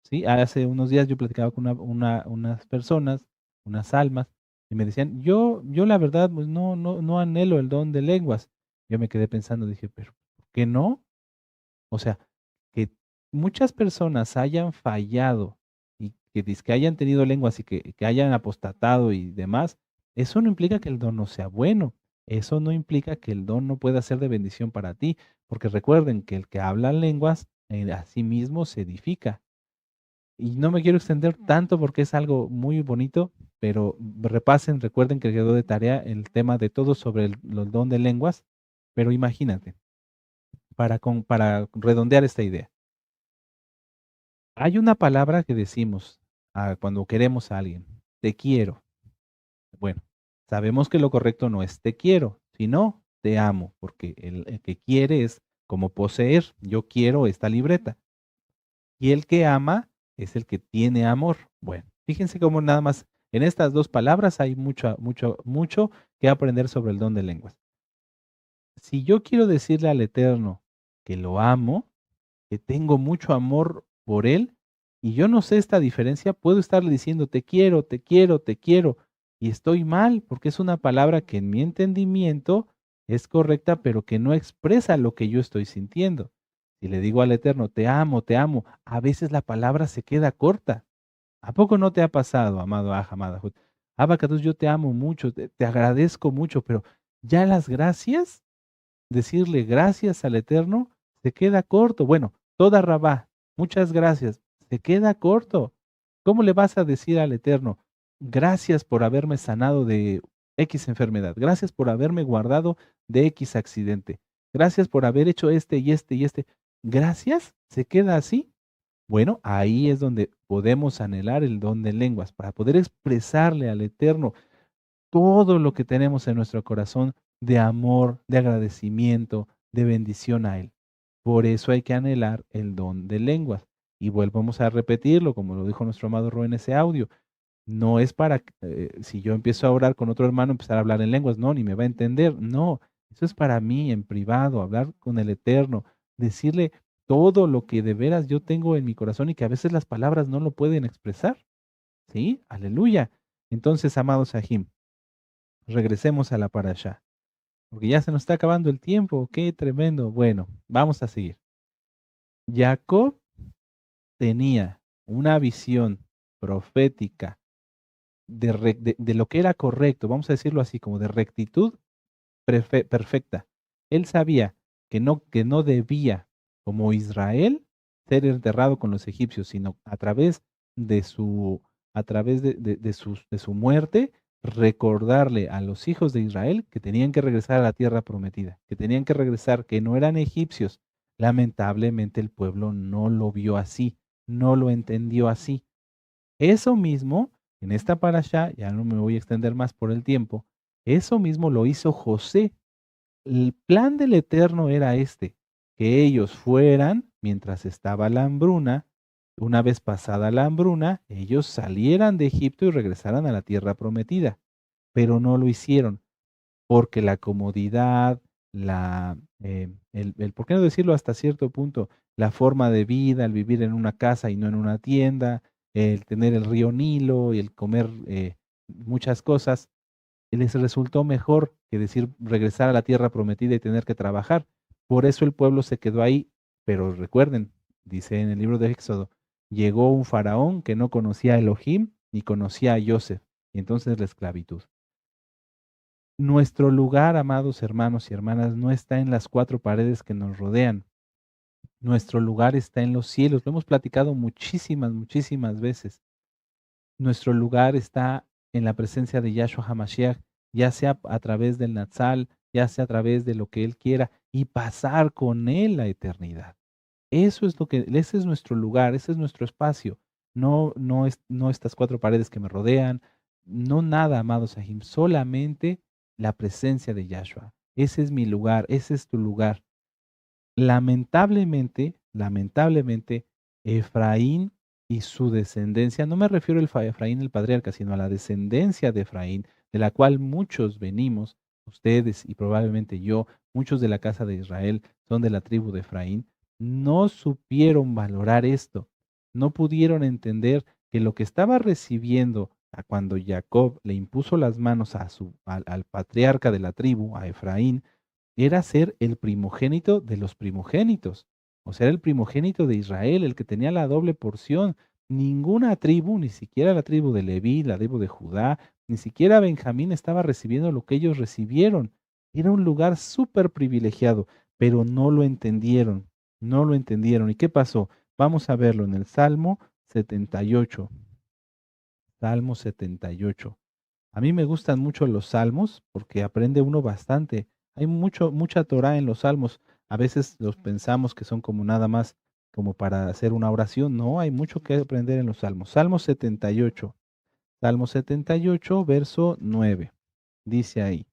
¿Sí? Hace unos días yo platicaba con unas personas, unas almas, y me decían, yo la verdad, pues no anhelo el don de lenguas. Yo me quedé pensando, dije, pero ¿por qué no? O sea, que muchas personas hayan fallado y que dizque hayan tenido lenguas y que hayan apostatado y demás, eso no implica que el don no sea bueno. Eso no implica que el don no pueda ser de bendición para ti, porque recuerden que el que habla lenguas a sí mismo se edifica. Y no me quiero extender tanto porque es algo muy bonito, pero repasen, recuerden que quedó de tarea el tema de todo sobre el don de lenguas, pero imagínate, para redondear esta idea. Hay una palabra que decimos cuando queremos a alguien, te quiero. Bueno, sabemos que lo correcto no es te quiero, sino te amo, porque el que quiere es como poseer, yo quiero esta libreta. Y el que ama es el que tiene amor. Bueno, fíjense cómo nada más en estas dos palabras hay mucho que aprender sobre el don de lenguas. Si yo quiero decirle al Eterno que lo amo, que tengo mucho amor por él, y yo no sé esta diferencia, puedo estarle diciendo te quiero, te quiero, te quiero, y estoy mal, porque es una palabra que en mi entendimiento es correcta, pero que no expresa lo que yo estoy sintiendo. Si le digo al Eterno, te amo, a veces la palabra se queda corta. ¿A poco no te ha pasado, amado Aj, amada Jud? Abacatus, yo te amo mucho, te agradezco mucho, pero ya las gracias, decirle gracias al Eterno, se queda corto. Bueno, toda Rabá, muchas gracias, se queda corto. ¿Cómo le vas a decir al Eterno, gracias por haberme sanado de X enfermedad, gracias por haberme guardado de X accidente, gracias por haber hecho este y este y este? ¿Gracias? ¿Se queda así? Bueno, ahí es donde podemos anhelar el don de lenguas, para poder expresarle al Eterno todo lo que tenemos en nuestro corazón de amor, de agradecimiento, de bendición a Él. Por eso hay que anhelar el don de lenguas. Y volvemos a repetirlo, como lo dijo nuestro amado Ro en ese audio. No es para, si yo empiezo a orar con otro hermano, empezar a hablar en lenguas, no, ni me va a entender. No, eso es para mí en privado, hablar con el Eterno, decirle todo lo que de veras yo tengo en mi corazón y que a veces las palabras no lo pueden expresar. ¿Sí? Aleluya. Entonces, amados Sahim, regresemos a la parashá, porque ya se nos está acabando el tiempo. Qué tremendo. Bueno, vamos a seguir. Jacob tenía una visión profética de lo que era correcto, vamos a decirlo así, como de rectitud perfecta. Él sabía que no debía, como Israel, ser enterrado con los egipcios, sino a través de a través de su muerte, recordarle a los hijos de Israel que tenían que regresar a la tierra prometida, que tenían que regresar, que no eran egipcios. Lamentablemente el pueblo no lo vio así, no lo entendió así. Eso mismo, en esta parashá, ya no me voy a extender más por el tiempo, eso mismo lo hizo José. El plan del Eterno era este, que ellos fueran, mientras estaba la hambruna, una vez pasada la hambruna, ellos salieran de Egipto y regresaran a la tierra prometida, pero no lo hicieron, porque la comodidad, ¿por qué no decirlo hasta cierto punto? La forma de vida, el vivir en una casa y no en una tienda, el tener el río Nilo y el comer muchas cosas, les resultó mejor que decir regresar a la tierra prometida y tener que trabajar. Por eso el pueblo se quedó ahí. Pero recuerden, dice en el libro de Éxodo, llegó un faraón que no conocía a Elohim ni conocía a Joseph, y entonces la esclavitud. Nuestro lugar, amados hermanos y hermanas, no está en las cuatro paredes que nos rodean. Nuestro lugar está en los cielos. Lo hemos platicado muchísimas veces. Nuestro lugar está en la presencia de Yahshua HaMashiach, ya sea a través del Natsal, ya sea a través de lo que Él quiera, y pasar con Él la eternidad. Ese es nuestro lugar, ese es nuestro espacio. No estas cuatro paredes que me rodean, no nada, amados Sahim, solamente la presencia de Yahshua. Ese es mi lugar, ese es tu lugar. Lamentablemente, Efraín y su descendencia, no me refiero a Efraín el patriarca, sino a la descendencia de Efraín, de la cual muchos venimos, ustedes y probablemente yo, muchos de la casa de Israel son de la tribu de Efraín, no supieron valorar esto, no pudieron entender que lo que estaba recibiendo a cuando Jacob le impuso las manos al patriarca de la tribu, a Efraín, era ser el primogénito de los primogénitos, o sea, era el primogénito de Israel, el que tenía la doble porción. Ninguna tribu, ni siquiera la tribu de Leví, la tribu de Judá, ni siquiera Benjamín estaba recibiendo lo que ellos recibieron. Era un lugar súper privilegiado, pero no lo entendieron, no lo entendieron. ¿Y qué pasó? Vamos a verlo en el Salmo 78. Salmo 78. A mí me gustan mucho los salmos porque aprende uno bastante. Hay mucha Torah en los salmos. A veces los pensamos que son como nada más como para hacer una oración. No, hay mucho que aprender en los salmos. Salmo 78. Salmo 78, verso 9. Dice ahí: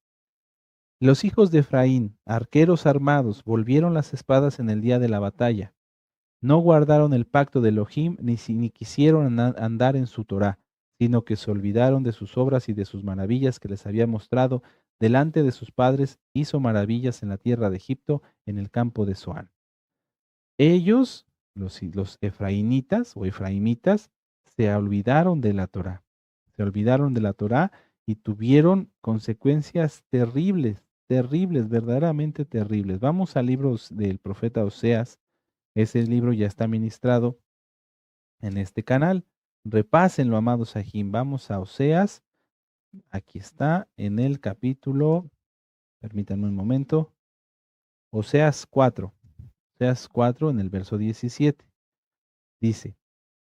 Los hijos de Efraín, arqueros armados, volvieron las espadas en el día de la batalla. No guardaron el pacto de Elohim, ni quisieron andar en su Torah, sino que se olvidaron de sus obras y de sus maravillas que les había mostrado delante de sus padres. Hizo maravillas en la tierra de Egipto, en el campo de Zoán. Ellos, los efraínitas o efraimitas, se olvidaron de la Torah. Se olvidaron de la Torah y tuvieron consecuencias terribles, terribles, verdaderamente terribles. Vamos al libro del profeta Oseas. Ese libro ya está ministrado en este canal. Repásenlo, amados Sahim. Vamos a Oseas. Aquí está en el capítulo, permítanme un momento, Oseas 4. Oseas 4 en el verso 17. Dice: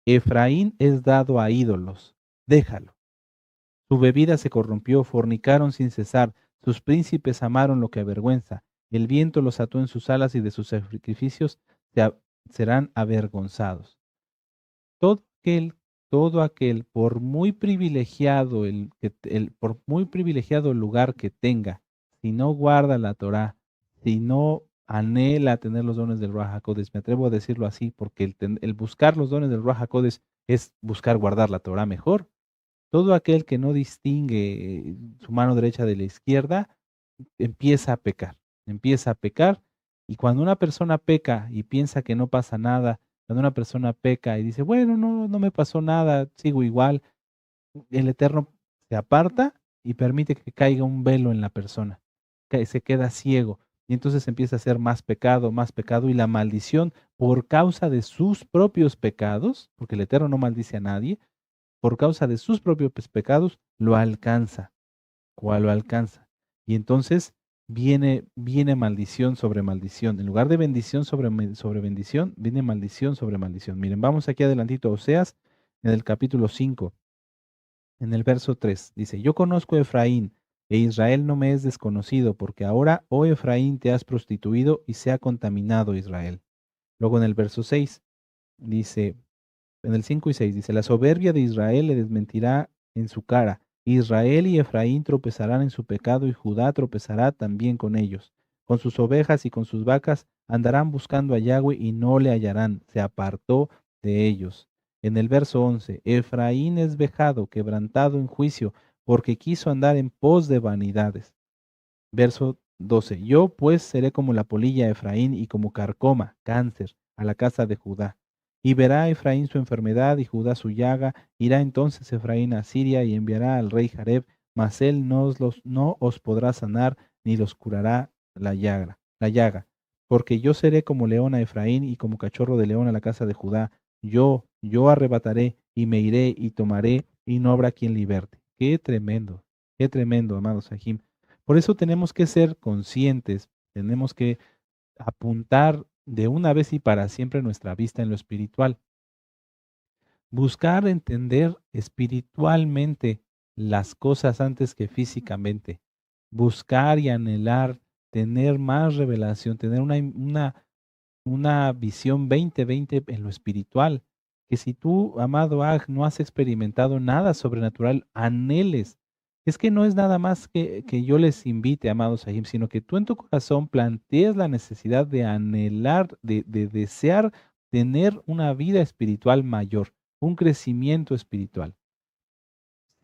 Efraín es dado a ídolos, déjalo. Su bebida se corrompió, fornicaron sin cesar, sus príncipes amaron lo que avergüenza. El viento los ató en sus alas y de sus sacrificios serán avergonzados. Todo aquel, todo aquel, por muy privilegiado por muy privilegiado el lugar que tenga, si no guarda la Torá, si no anhela tener los dones del Ruach HaKodesh, me atrevo a decirlo así, porque el buscar los dones del Ruach HaKodesh es buscar guardar la Torá mejor. Todo aquel que no distingue su mano derecha de la izquierda, empieza a pecar, y cuando una persona peca y piensa que no pasa nada, cuando una persona peca y dice, bueno, no me pasó nada, sigo igual, el Eterno se aparta y permite que caiga un velo en la persona, que se queda ciego, y entonces empieza a hacer más pecado, y la maldición por causa de sus propios pecados, porque el Eterno no maldice a nadie, por causa de sus propios pecados, lo alcanza. ¿Cuál lo alcanza? Y entonces viene maldición sobre maldición. En lugar de bendición sobre bendición, viene maldición sobre maldición. Miren, vamos aquí adelantito a Oseas, en el capítulo 5, en el verso 3. Dice: Yo conozco a Efraín, e Israel no me es desconocido, porque ahora, oh Efraín, te has prostituido y se ha contaminado Israel. Luego en el verso 6 dice, en el 5 y 6 dice: La soberbia de Israel le desmentirá en su cara. Israel y Efraín tropezarán en su pecado, y Judá tropezará también con ellos. Con sus ovejas y con sus vacas andarán buscando a Yahweh y no le hallarán. Se apartó de ellos. En el verso 11: Efraín es vejado, quebrantado en juicio, porque quiso andar en pos de vanidades. Verso 12: Yo pues seré como la polilla a Efraín y como carcoma, cáncer, a la casa de Judá. Y verá Efraín su enfermedad y Judá su llaga. Irá entonces Efraín a Siria y enviará al rey Jareb, mas él no os podrá sanar ni los curará la llaga. Porque yo seré como león a Efraín y como cachorro de león a la casa de Judá. Yo arrebataré y me iré y tomaré y no habrá quien liberte. Qué tremendo, amados Sahim. Por eso tenemos que ser conscientes, tenemos que apuntar de una vez y para siempre nuestra vista en lo espiritual. Buscar entender espiritualmente las cosas antes que físicamente. Buscar y anhelar tener más revelación, tener una visión 2020 en lo espiritual. Que si tú, amado Aj, no has experimentado nada sobrenatural, anheles. Es que no es nada más que yo les invite, amados Sahim, sino que tú en tu corazón plantees la necesidad de anhelar, de desear tener una vida espiritual mayor, un crecimiento espiritual.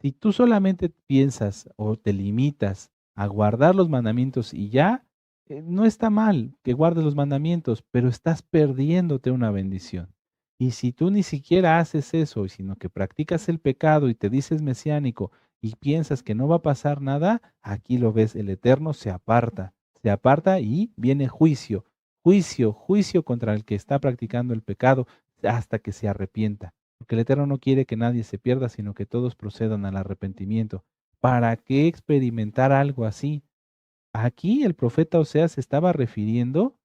Si tú solamente piensas o te limitas a guardar los mandamientos y ya, no está mal que guardes los mandamientos, pero estás perdiéndote una bendición. Y si tú ni siquiera haces eso, sino que practicas el pecado y te dices mesiánico y piensas que no va a pasar nada, aquí lo ves, el Eterno se aparta y viene juicio, juicio, juicio contra el que está practicando el pecado hasta que se arrepienta. Porque el Eterno no quiere que nadie se pierda, sino que todos procedan al arrepentimiento. ¿Para qué experimentar algo así? Aquí el profeta Oseas se estaba refiriendo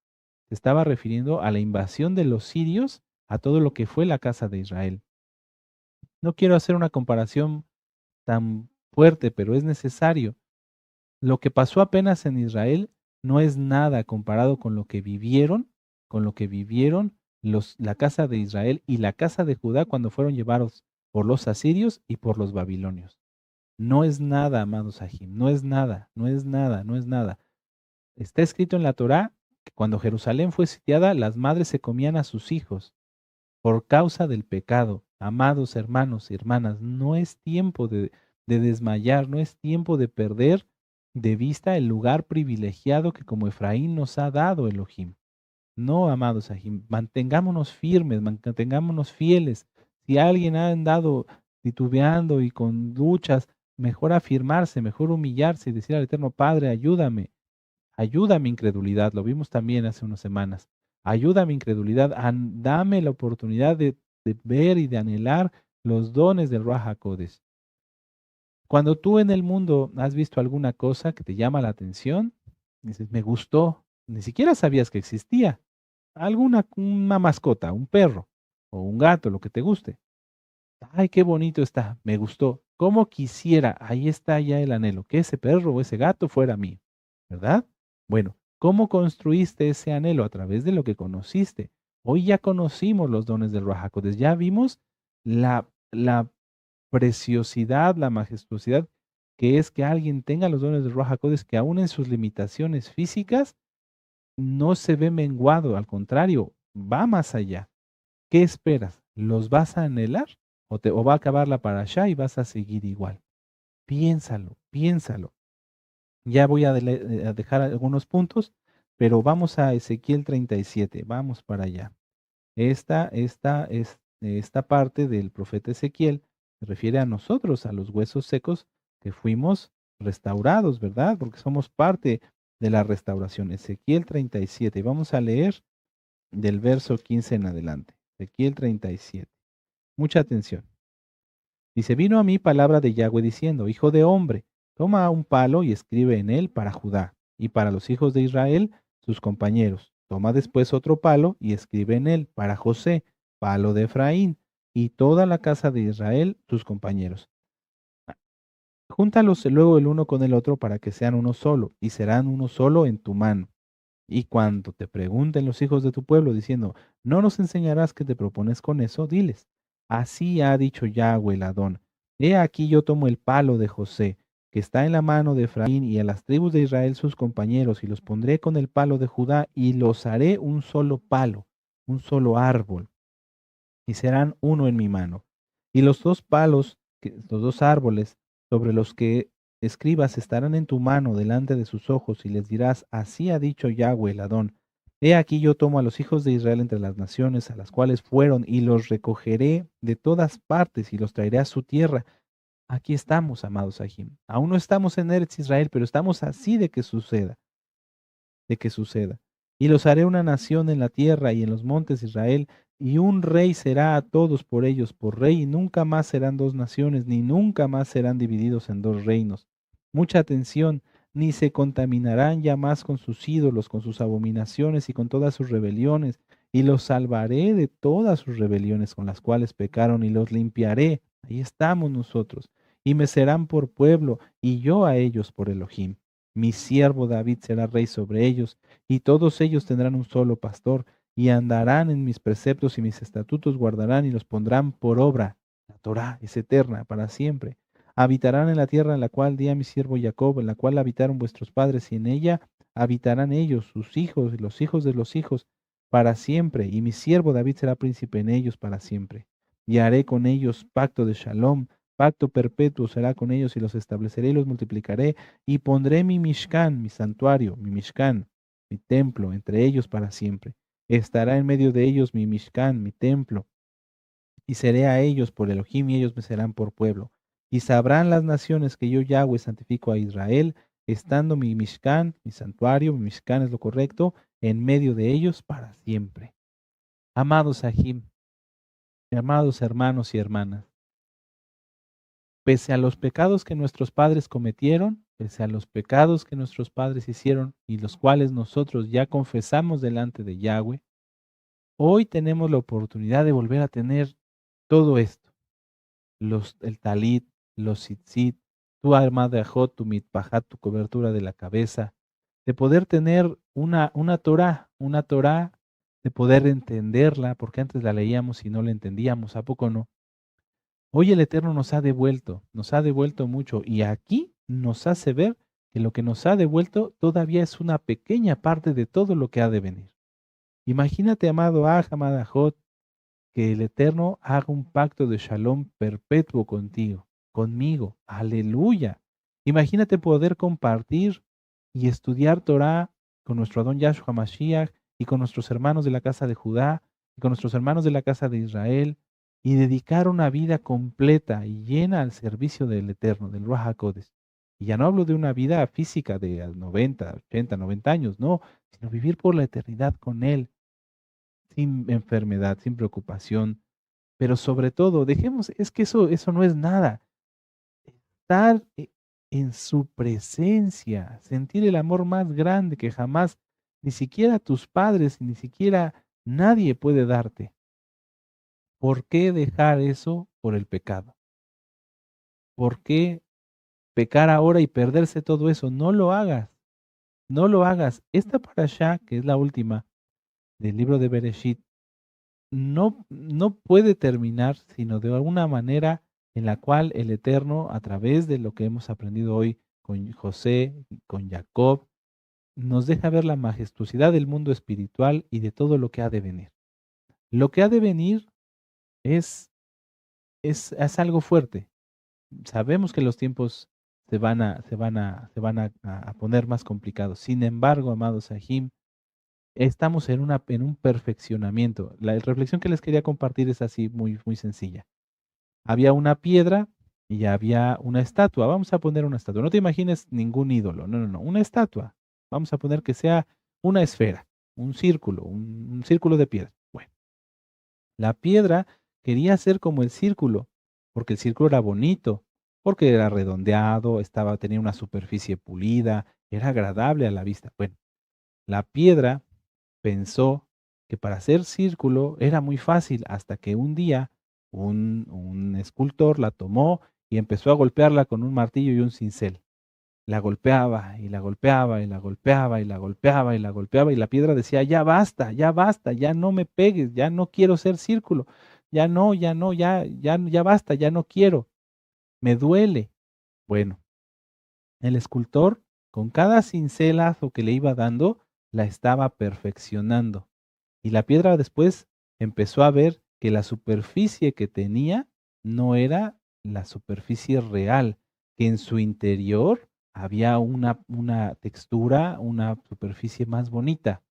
a la invasión de los sirios a todo lo que fue la casa de Israel. No quiero hacer una comparación tan fuerte, pero es necesario. Lo que pasó apenas en Israel no es nada comparado con lo que vivieron la casa de Israel y la casa de Judá cuando fueron llevados por los asirios y por los babilonios. No es nada, amados Ajim, no es nada, no es nada, no es nada. Está escrito en la Torá que cuando Jerusalén fue sitiada, las madres se comían a sus hijos por causa del pecado. Amados hermanos y hermanas, no es tiempo de desmayar, no es tiempo de perder de vista el lugar privilegiado que como Efraín nos ha dado Elohim. No, amados Ajim, mantengámonos firmes, mantengámonos fieles. Si alguien ha andado titubeando y con luchas, mejor afirmarse, mejor humillarse y decir al Eterno Padre, ayúdame. Ayuda a mi incredulidad, lo vimos también hace unas semanas. Ayuda a mi incredulidad, dame la oportunidad de ver y de anhelar los dones del Ruach HaKodesh. Cuando tú en el mundo has visto alguna cosa que te llama la atención, dices, me gustó, ni siquiera sabías que existía. Una mascota, un perro o un gato, lo que te guste. Ay, qué bonito está, me gustó. Cómo quisiera, ahí está ya el anhelo, que ese perro o ese gato fuera mío, ¿verdad? Bueno, ¿cómo construiste ese anhelo? A través de lo que conociste. Hoy ya conocimos los dones del Ruach HaKodesh, ya vimos la preciosidad, la majestuosidad que es que alguien tenga los dones del Ruach HaKodesh, que aún en sus limitaciones físicas no se ve menguado, al contrario, va más allá. ¿Qué esperas? ¿Los vas a anhelar? ¿O va a acabar la parashá y vas a seguir igual? Piénsalo, piénsalo. Ya voy a dejar algunos puntos, pero vamos a Ezequiel 37, vamos para allá. Esta parte del profeta Ezequiel se refiere a nosotros, a los huesos secos que fuimos restaurados, ¿verdad? Porque somos parte de la restauración. Ezequiel 37, vamos a leer del verso 15 en adelante. Ezequiel 37. Mucha atención. Dice, vino a mí palabra de Yahweh diciendo, hijo de hombre, toma un palo y escribe en él para Judá y para los hijos de Israel, sus compañeros. Toma después otro palo y escribe en él para José, palo de Efraín, y toda la casa de Israel, sus compañeros. Júntalos luego el uno con el otro para que sean uno solo, y serán uno solo en tu mano. Y cuando te pregunten los hijos de tu pueblo diciendo, ¿no nos enseñarás qué te propones con eso? Diles, así ha dicho Yahweh el Adón. He aquí yo tomo el palo de José, que está en la mano de Efraín, y a las tribus de Israel sus compañeros, y los pondré con el palo de Judá, y los haré un solo palo, un solo árbol, y serán uno en mi mano. Y los dos palos, los dos árboles, sobre los que escribas estarán en tu mano delante de sus ojos, y les dirás, así ha dicho Yahweh el Adón. He aquí yo tomo a los hijos de Israel entre las naciones a las cuales fueron, y los recogeré de todas partes, y los traeré a su tierra. Aquí estamos, amados Ajim. Aún no estamos en Eretz Israel, pero estamos así de que suceda. Y los haré una nación en la tierra y en los montes de Israel, y un rey será a todos por ellos por rey, y nunca más serán dos naciones, ni nunca más serán divididos en dos reinos. Mucha atención, ni se contaminarán ya más con sus ídolos, con sus abominaciones y con todas sus rebeliones, y los salvaré de todas sus rebeliones con las cuales pecaron, y los limpiaré. Ahí estamos nosotros, y me serán por pueblo, y yo a ellos por Elohim. Mi siervo David será rey sobre ellos, y todos ellos tendrán un solo pastor, y andarán en mis preceptos y mis estatutos guardarán y los pondrán por obra. La Torá es eterna para siempre. Habitarán en la tierra en la cual di a mi siervo Jacob, en la cual habitaron vuestros padres, y en ella habitarán ellos, sus hijos y los hijos de los hijos, para siempre, y mi siervo David será príncipe en ellos para siempre. Y haré con ellos pacto de shalom, pacto perpetuo será con ellos y los estableceré y los multiplicaré y pondré mi Mishkan, mi santuario, mi Mishkan, mi templo entre ellos para siempre. Estará en medio de ellos mi Mishkan, mi templo, y seré a ellos por Elohim y ellos me serán por pueblo. Y sabrán las naciones que yo Yahweh santifico a Israel, estando mi Mishkan, mi santuario, mi Mishkan es lo correcto, en medio de ellos para siempre. Amados Sahim, amados hermanos y hermanas, pese a los pecados que nuestros padres cometieron, pese a los pecados que nuestros padres hicieron y los cuales nosotros ya confesamos delante de Yahweh, hoy tenemos la oportunidad de volver a tener todo esto, el talit, los tzitzit, tu arma de ajot, tu mitpajat, tu cobertura de la cabeza, de poder tener una Torah, de poder entenderla, porque antes la leíamos y no la entendíamos, ¿a poco no? Hoy el Eterno nos ha devuelto mucho y aquí nos hace ver que lo que nos ha devuelto todavía es una pequeña parte de todo lo que ha de venir. Imagínate, amado Aj, amada Jot, que el Eterno haga un pacto de shalom perpetuo contigo, conmigo. Aleluya. Imagínate poder compartir y estudiar Torah con nuestro Adón Yahshua Mashiach y con nuestros hermanos de la casa de Judá y con nuestros hermanos de la casa de Israel y dedicar una vida completa y llena al servicio del Eterno, del Ruach HaKodesh. Y ya no hablo de una vida física de 90, 80, 90 años, no, sino vivir por la eternidad con Él, sin enfermedad, sin preocupación, pero sobre todo, dejemos, es que eso no es nada. Estar en su presencia, sentir el amor más grande que jamás ni siquiera tus padres, ni siquiera nadie puede darte. ¿Por qué dejar eso por el pecado? ¿Por qué pecar ahora y perderse todo eso? No lo hagas, no lo hagas. Esta parashá, que es la última del libro de Bereshit, no puede terminar sino de alguna manera en la cual el Eterno, a través de lo que hemos aprendido hoy con José, con Jacob, nos deja ver la majestuosidad del mundo espiritual y de todo lo que ha de venir. Lo que ha de venir es algo fuerte. Sabemos que los tiempos se van a poner más complicados. Sin embargo, amados Sahim, estamos en un perfeccionamiento. La reflexión que les quería compartir es así, muy, muy sencilla. Había una piedra y había una estatua. Vamos a poner una estatua. No te imagines ningún ídolo. No, no, no. Una estatua. Vamos a poner que sea una esfera, un círculo, un círculo de piedra. Bueno, la piedra quería ser como el círculo, porque el círculo era bonito, porque era redondeado, tenía una superficie pulida, era agradable a la vista. Bueno, la piedra pensó que para hacer círculo era muy fácil hasta que un día un escultor la tomó y empezó a golpearla con un martillo y un cincel. La golpeaba y la golpeaba y la golpeaba y la golpeaba y la golpeaba y la piedra decía, ya basta, ya no me pegues, ya no quiero ser círculo, ya no, ya basta, ya no quiero, me duele. Bueno, el escultor, con cada cincelazo que le iba dando, la estaba perfeccionando. Y la piedra después empezó a ver que la superficie que tenía no era la superficie real, que en su interior había una textura, una superficie más bonita.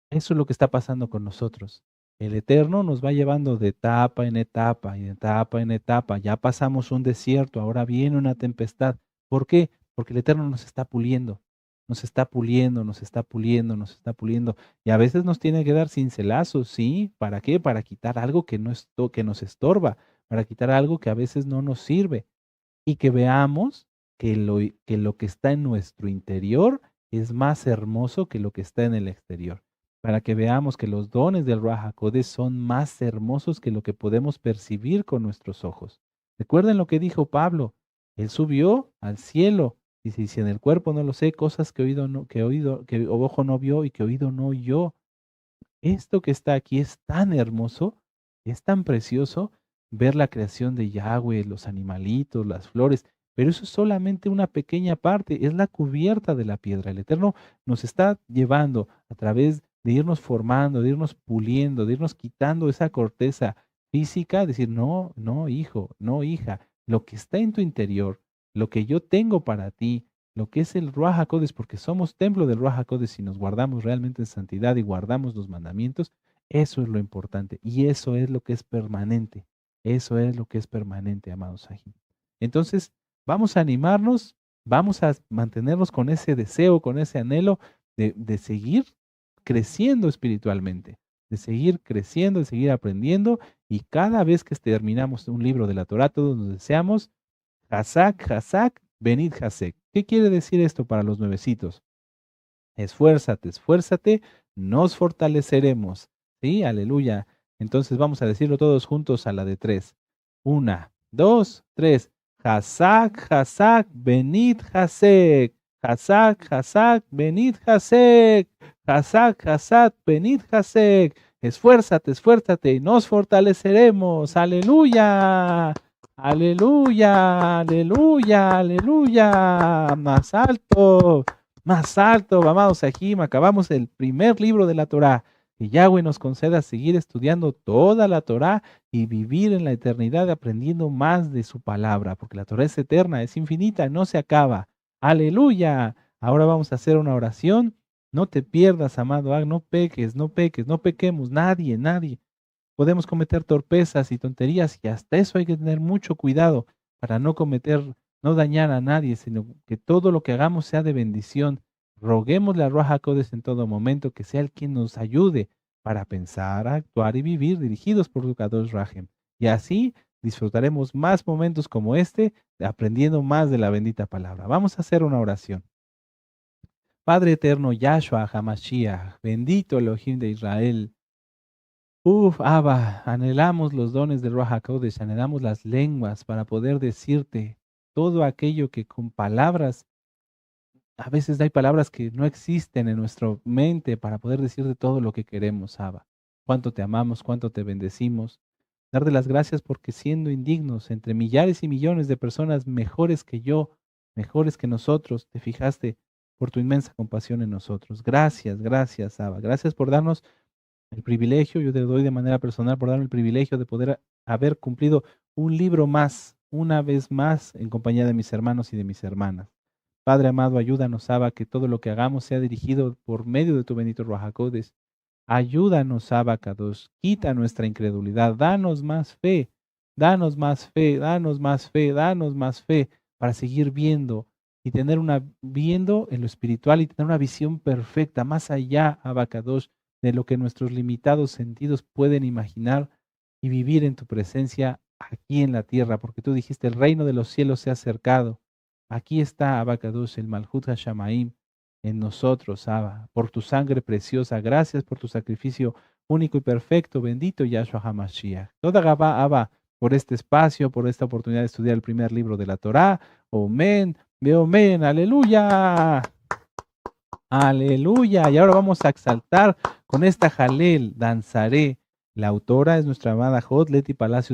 Eso es lo que está pasando con nosotros. El Eterno nos va llevando de etapa en etapa y de etapa en etapa. Ya pasamos un desierto, ahora viene una tempestad. ¿Por qué? Porque el Eterno nos está puliendo, nos está puliendo, nos está puliendo, nos está puliendo. Y a veces nos tiene que dar cincelazos, ¿sí? ¿Para qué? Para quitar algo que nos estorba, para quitar algo que a veces no nos sirve. Y que veamos que lo que está en nuestro interior es más hermoso que lo que está en el exterior, para que veamos que los dones del Ruach HaKodesh son más hermosos que lo que podemos percibir con nuestros ojos. Recuerden lo que dijo Pablo, él subió al cielo, dice, y si en el cuerpo no lo sé, cosas que ojo no vio y que oído no oyó. Esto que está aquí es tan hermoso, es tan precioso ver la creación de Yahweh, los animalitos, las flores, pero eso es solamente una pequeña parte, es la cubierta de la piedra. El Eterno nos está llevando a través de irnos formando, de irnos puliendo, de irnos quitando esa corteza física, decir, no, no, hijo, no, hija, lo que está en tu interior, lo que yo tengo para ti, lo que es el Ruach HaKodesh, porque somos templo del Ruach HaKodesh y nos guardamos realmente en santidad y guardamos los mandamientos, eso es lo importante y eso es lo que es permanente. Eso es lo que es permanente, amados Sahim. Entonces, vamos a animarnos, vamos a mantenernos con ese deseo, con ese anhelo de seguir creciendo espiritualmente, de seguir creciendo, de seguir aprendiendo y cada vez que terminamos un libro de la Torah, todos nos deseamos Hazak, Hazak, Benit Hasek. ¿Qué quiere decir esto para los nuevecitos? Esfuérzate, esfuérzate, nos fortaleceremos. ¿Sí? Aleluya. Entonces vamos a decirlo todos juntos a la de 3. 1, 2, 3. Hazak, Hazak, Benit Hasek. Hazak, Hazak, Benit Hasek. Hazak, Hazak, Benit Hasek. Esfuérzate, esfuérzate y nos fortaleceremos. Aleluya. Aleluya, aleluya, aleluya. Más alto. Más alto, amados Sahim, acabamos el primer libro de la Torá. Que Yahweh nos conceda seguir estudiando toda la Torá y vivir en la eternidad aprendiendo más de su palabra, porque la Torá es eterna, es infinita, no se acaba. Aleluya. Ahora vamos a hacer una oración. No te pierdas, amado Ag, no peques, no peques, no pequemos, nadie, nadie. Podemos cometer torpezas y tonterías y hasta eso hay que tener mucho cuidado para no cometer, no dañar a nadie, sino que todo lo que hagamos sea de bendición. Roguémosle a Ruach HaKodesh en todo momento que sea el quien nos ayude para pensar, actuar y vivir dirigidos por su Kadosh Rahem. Y así disfrutaremos más momentos como este, aprendiendo más de la bendita palabra. Vamos a hacer una oración. Padre eterno, Yahshua HaMashiach, bendito Elohim de Israel. Abba, anhelamos los dones del Ruach HaKodesh, anhelamos las lenguas para poder decirte todo aquello que con palabras, a veces hay palabras que no existen en nuestra mente para poder decirte todo lo que queremos, Abba. Cuánto te amamos, cuánto te bendecimos. Darte las gracias porque siendo indignos entre millares y millones de personas mejores que yo, mejores que nosotros, te fijaste por tu inmensa compasión en nosotros. Gracias, gracias, Abba. Gracias por darnos el privilegio, yo te doy de manera personal por darme el privilegio de poder haber cumplido un libro más, una vez más, en compañía de mis hermanos y de mis hermanas. Padre amado, ayúdanos, Abba, que todo lo que hagamos sea dirigido por medio de tu bendito Ruach HaKodesh. Ayúdanos, Abacados, quita nuestra incredulidad, danos más fe, danos más fe, danos más fe, danos más fe para seguir viendo y tener viendo en lo espiritual y tener una visión perfecta, más allá, Abacados, de lo que nuestros limitados sentidos pueden imaginar y vivir en tu presencia aquí en la tierra, porque tú dijiste, el reino de los cielos se ha acercado. Aquí está, Abacados, el Malhut HaShamaim, en nosotros, Abba, por tu sangre preciosa. Gracias por tu sacrificio único y perfecto. Bendito Yahshua HaMashiach. Toda Gabá, Abba, por este espacio, por esta oportunidad de estudiar el primer libro de la Torá. Omen, omen, aleluya. Aleluya. Y ahora vamos a exaltar con esta jalel, danzaré. La autora es nuestra amada Jod Leti Palacios.